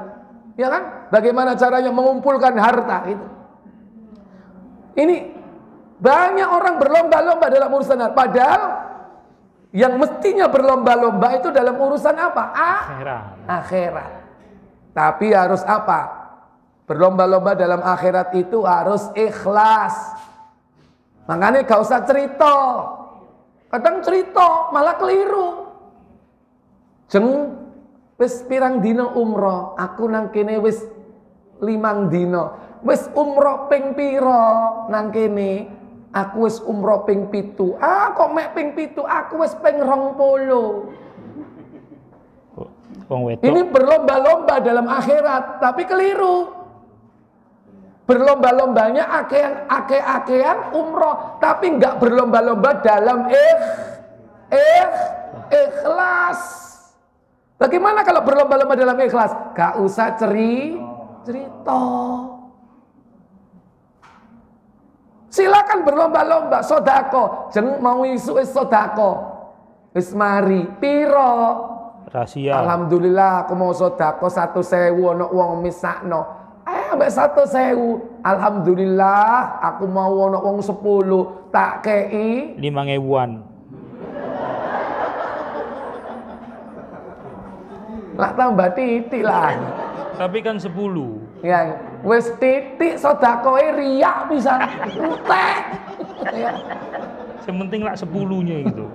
ya kan? Bagaimana caranya mengumpulkan harta itu? Ini banyak orang berlomba-lomba dalam urusan harta. Padahal yang mestinya berlomba-lomba itu dalam urusan apa? Akhirat. Tapi harus apa? Berlomba-lomba dalam akhirat itu harus ikhlas. Makanya gak usah cerita. Kadang cerita malah keliru. Jeng wis pirang dino umroh, aku nang kene wis 5 dino. Wis umroh ping piro nang kene? Aku wis umroh ping 7. Ah kok mek ping 7? Aku wis ping 20. Ini berlomba-lomba dalam akhirat, tapi keliru. Berlomba-lombanya akean umroh, tapi enggak berlomba-lomba dalam ikhlas. Bagaimana kalau berlomba-lomba dalam ikhlas? Gak usah cerita. Silakan berlomba-lomba sodako. Jeng mau isu sodako. Wis mari piro? Rahasia. Alhamdulillah aku mau sodako 1.000 ono wong misakno. Ambek 1.000. Alhamdulillah aku mau ono wong 10 tak kei 5.000-an. Lah tambah titik lah. Tapi kan 10. Ya, wis titik sedakoe riak bisa entek. Ya. Yang penting lah 10-nya gitu.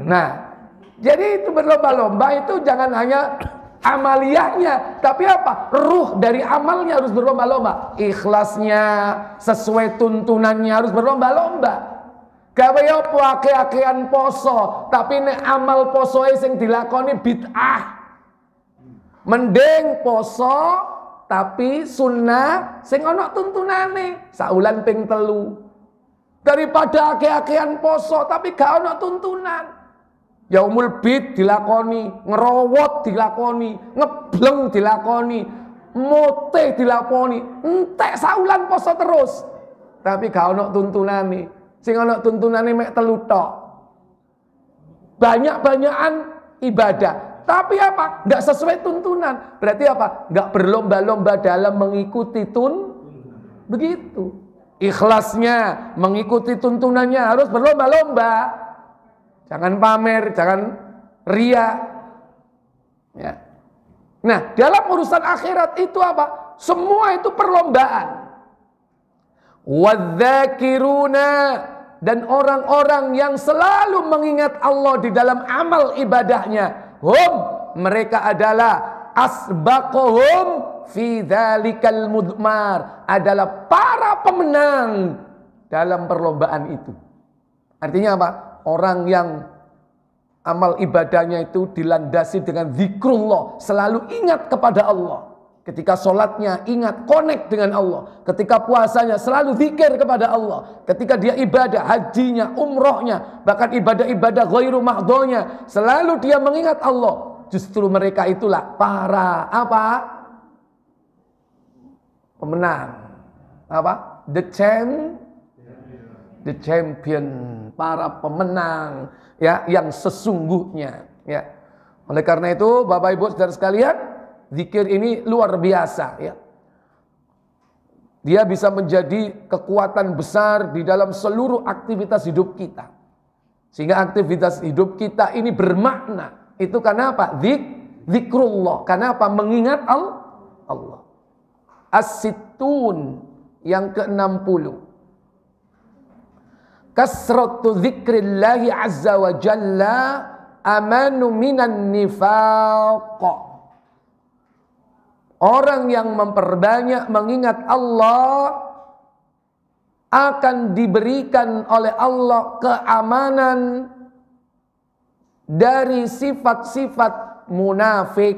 Nah, jadi itu berlomba-lomba itu jangan hanya amaliyahnya, tapi apa? Ruh dari amalnya harus berlomba-lomba. Ikhlasnya, sesuai tuntunannya harus berlomba-lomba. Gawe apa ake-akean poso, tapi nek amal posoe sing dilakoni bid'ah. Mending poso tapi sunnah sing ana tuntunane, saulan ping 3. Daripada ake-akean poso tapi gak ana tuntunan. Yaumul bid dilakoni, ngerowot dilakoni, ngebleng dilakoni, mote dilakoni, entek saulan poso terus. Tapi gak ana tuntunane. Sing ana tuntunane mek 3 tok. Banyak-banyakan ibadah, tapi apa? Enggak sesuai tuntunan. Berarti apa? Enggak berlomba-lomba dalam mengikuti begitu. Ikhlasnya, mengikuti tuntunannya harus berlomba-lomba. Jangan pamer, jangan ria. Ya. Nah, dalam urusan akhirat itu apa? Semua itu perlombaan. Wadzakiruna, dan orang-orang yang selalu mengingat Allah di dalam amal ibadahnya, mereka adalah asbaqohum fi dzalikal mudmar, adalah para pemenang dalam perlombaan itu. Artinya apa? Orang yang amal ibadahnya itu dilandasi dengan zikrullah, selalu ingat kepada Allah. Ketika sholatnya ingat, connect dengan Allah. Ketika puasanya selalu zikir kepada Allah. Ketika dia ibadah, hajinya, umrohnya, bahkan ibadah-ibadah ghairu mahdhonya, selalu dia mengingat Allah. Justru mereka itulah para apa? Pemenang. Apa? The champion, para pemenang ya yang sesungguhnya ya. Oleh karena itu Bapak Ibu Saudara sekalian, zikir ini luar biasa ya. Dia bisa menjadi kekuatan besar di dalam seluruh aktivitas hidup kita. Sehingga aktivitas hidup kita ini bermakna. Itu karena apa? Zikrullah. Karena apa? Mengingat Allah. As-sittun yang ke-60. Kasratu zikrillahi azza wa jalla amanu minan nifaq. Orang yang memperbanyak mengingat Allah akan diberikan oleh Allah keamanan dari sifat-sifat munafik.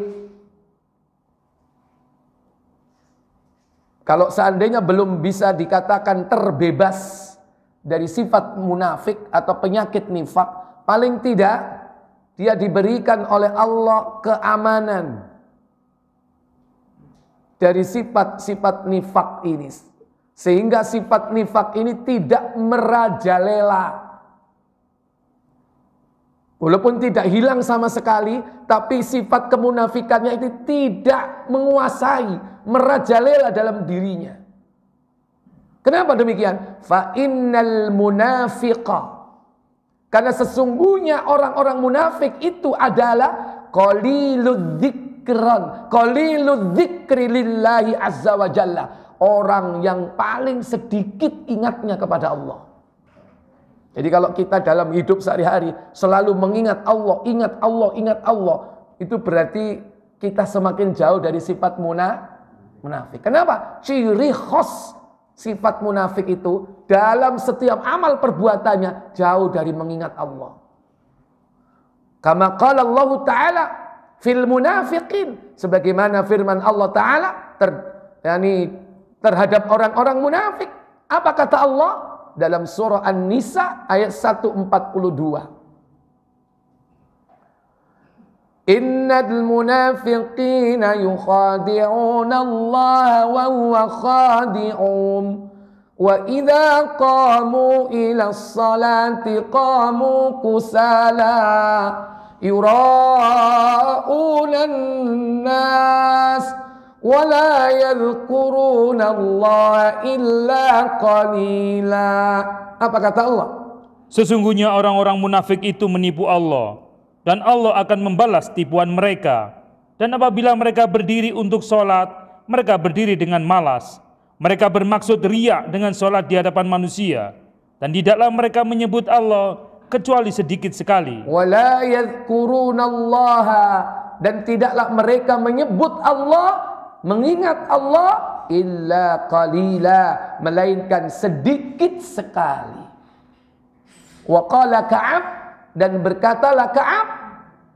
Kalau seandainya belum bisa dikatakan terbebas dari sifat munafik atau penyakit nifak, paling tidak dia diberikan oleh Allah keamanan dari sifat-sifat nifak ini, sehingga sifat nifak ini tidak merajalela. Walaupun tidak hilang sama sekali, tapi sifat kemunafikannya itu tidak menguasai, merajalela dalam dirinya. Kenapa demikian? Fa innal munafiqa, karena sesungguhnya orang-orang munafik itu adalah qaliludz dzikri lillahi azza wa jalla, orang yang paling sedikit ingatnya kepada Allah. Jadi kalau kita dalam hidup sehari-hari selalu mengingat Allah, ingat Allah, itu berarti kita semakin jauh dari sifat munafik. Kenapa? Ciri khas sifat munafik itu dalam setiap amal perbuatannya jauh dari mengingat Allah. Kama qala Allah Ta'ala fil munafiqin, sebagaimana firman Allah Ta'ala terhadap orang-orang munafik. Apa kata Allah dalam surah An-Nisa ayat 142? Innal munafiqina yukhadi'una Allah wa huwa khadi'um wa idza qamu ila sholati qamu kusala yura'una an-nas wa la yadhkuruna Allah illa qalila. Apa kata Allah? Sesungguhnya orang-orang munafik itu menipu Allah, dan Allah akan membalas tipuan mereka. Dan apabila mereka berdiri untuk sholat, mereka berdiri dengan malas. Mereka bermaksud riya dengan sholat di hadapan manusia, dan tidaklah mereka menyebut Allah kecuali sedikit sekali. Wala yadhkurunallaha, dan tidaklah mereka menyebut Allah, mengingat Allah illa qalila, melainkan sedikit sekali. Wa qala Ka'ab, dan berkatalah Ka'ab,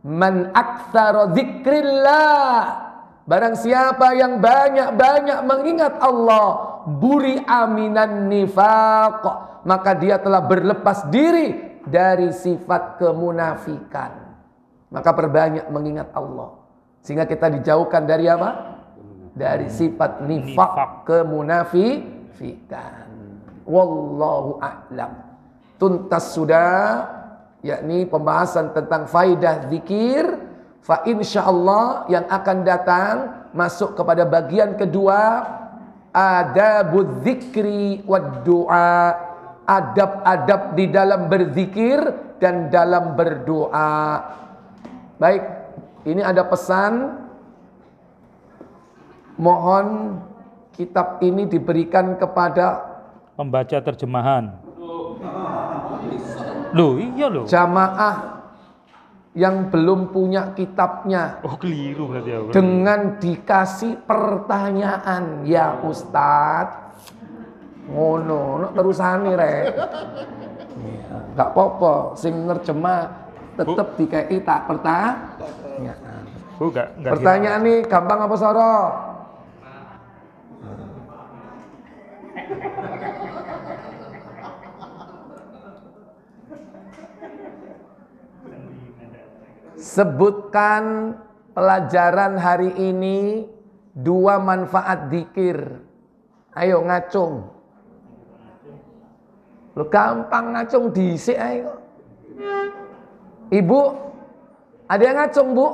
man aktsara dzikrillah, barang siapa yang banyak-banyak mengingat Allah, buri aminan nifaq, maka dia telah berlepas diri dari sifat kemunafikan. Maka perbanyak mengingat Allah, sehingga kita dijauhkan dari apa? Dari sifat nifaq, kemunafikan. Wallahu a'lam. Tuntas sudah, yakni pembahasan tentang faidah zikir. Fa insyaallah yang akan datang masuk kepada bagian kedua, adabuz zikri wad du'a, adab-adab di dalam berzikir dan dalam berdoa. Baik, ini ada pesan, mohon kitab ini diberikan kepada Pembaca terjemahan. Loh, iya loh. Jamaah yang belum punya kitabnya. Oh, keliru berarti ya. Dengan dikasih pertanyaan, ya Ustadz, ngono terusane rek. Enggak apa-apa, sing nerjemah tetep dikai tak pertanyaan. Bu, enggak Pertanyaan nih gampang apa soro? Sebutkan pelajaran hari ini 2 manfaat zikir. Ayo ngacung. Lo gampang ngacung dhisik ae kok. Ibu, ada yang ngacung, Bu?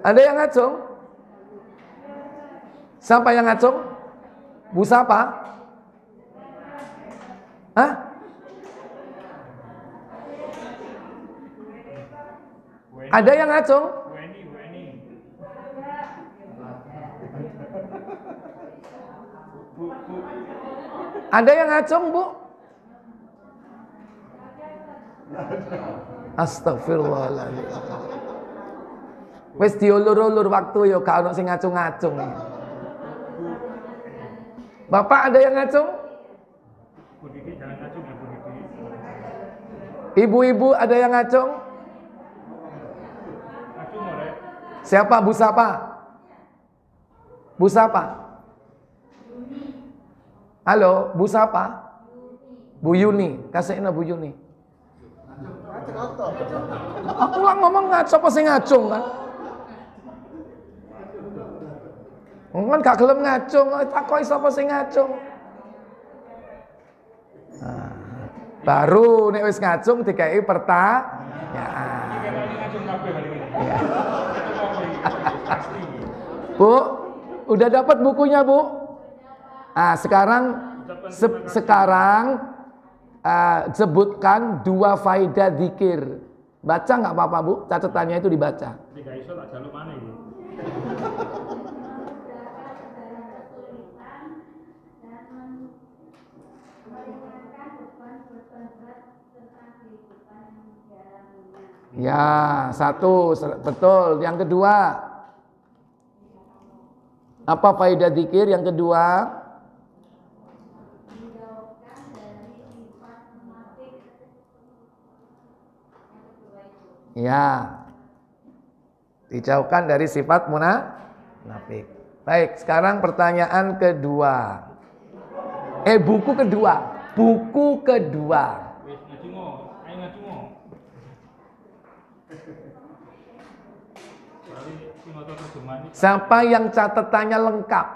Ada yang ngacung? Siapa yang ngacung? Bu siapa? Hah? Ada yang ngacung? Ada yang ngacung, Bu? Astagfirullahaladzim. Wis diulur-ulur waktu ya gak ono sing ngacung-ngacung. Bapak ada yang ngacung? Ibu-ibu ada yang ngacung? Siapa? Bu siapa? Bu siapa? Halo, Bu siapa? Bu Yuni, kasihna Bu Yuni. Aku lah ngomong ngacung apa sih ngacung kan? Kan gak gelem ngacung, takoki sapa sing ngacung. Nah, baru nek wis ngacung dikai pertanyaan. Bu, udah dapat bukunya, Bu? Ah, sekarang sebutkan 2 faedah zikir. Baca nggak apa-apa, Bu? Catatannya itu dibaca. Ya, 1 betul. Yang kedua, apa faedah zikir? Yang kedua, ya, dijauhkan dari sifat munafik. Baik, sekarang pertanyaan kedua. Buku kedua. Buku kedua. Siapa yang catatannya lengkap?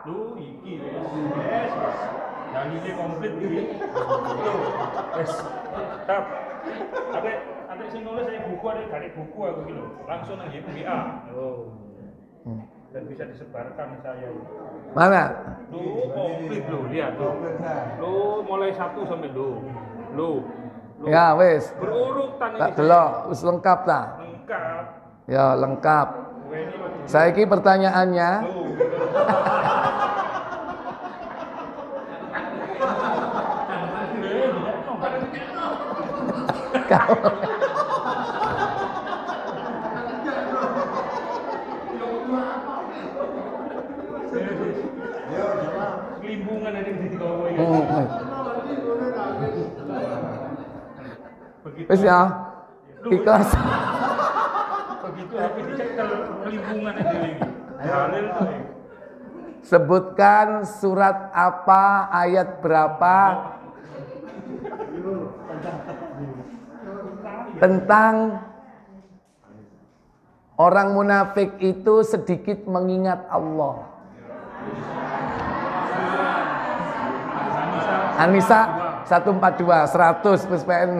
Komplit ada sing nulis saya buku, ada dari buku aku gitu. Langsung nang WA. Dan bisa disebarkan saya. Mana? Komplit lihat mulai 1 sampai Ya, wes. Berurutan ini. Tak delok, wis lengkap ta? Lengkap. Ya, lengkap. Saiki pertanyaannya. Kau Limbungan ada di bawah ini. Wis ya. Ikhlas. Begitu HP dicekel limbungan ada ini. Dalil tuh. Sebutkan surat apa, ayat berapa tentang orang munafik itu sedikit mengingat Allah. An-Nisa 142, 100 PSPN.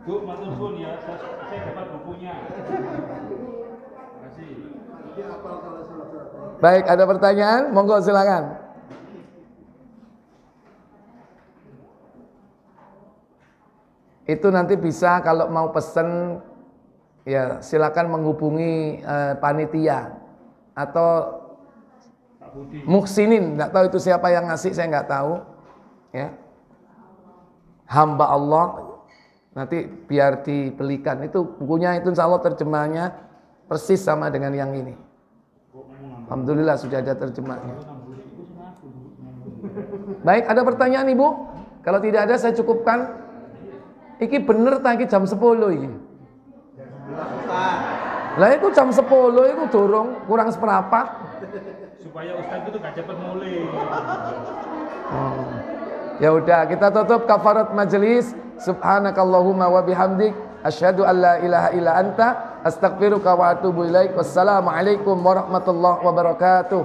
Bu, matur suwun ya, saya dapat bukunya. Makasih. Baik, ada pertanyaan? Monggo silakan. Itu nanti bisa kalau mau pesen ya silakan menghubungi panitia atau Muhsinin, nggak tahu itu siapa yang ngasih, saya nggak tahu ya. Hamba Allah, nanti biar dibelikan. Itu bukunya, itu insya Allah terjemahnya persis sama dengan yang ini. Alhamdulillah sudah ada terjemahnya. Baik, ada pertanyaan Ibu? Kalau tidak ada saya cukupkan. Iki bener tak iki jam 10 iki. Lah iku jam 10 iku dorong kurang seperempat. Supaya Ustaz itu gak cepet mulai. Ya udah, kita tutup kafarat majelis. Subhanakallahumma wa bihamdik asyhadu an la ilaha illa anta astaghfiruka wa atubu ilaik. Wassalamualaikum warahmatullahi wabarakatuh.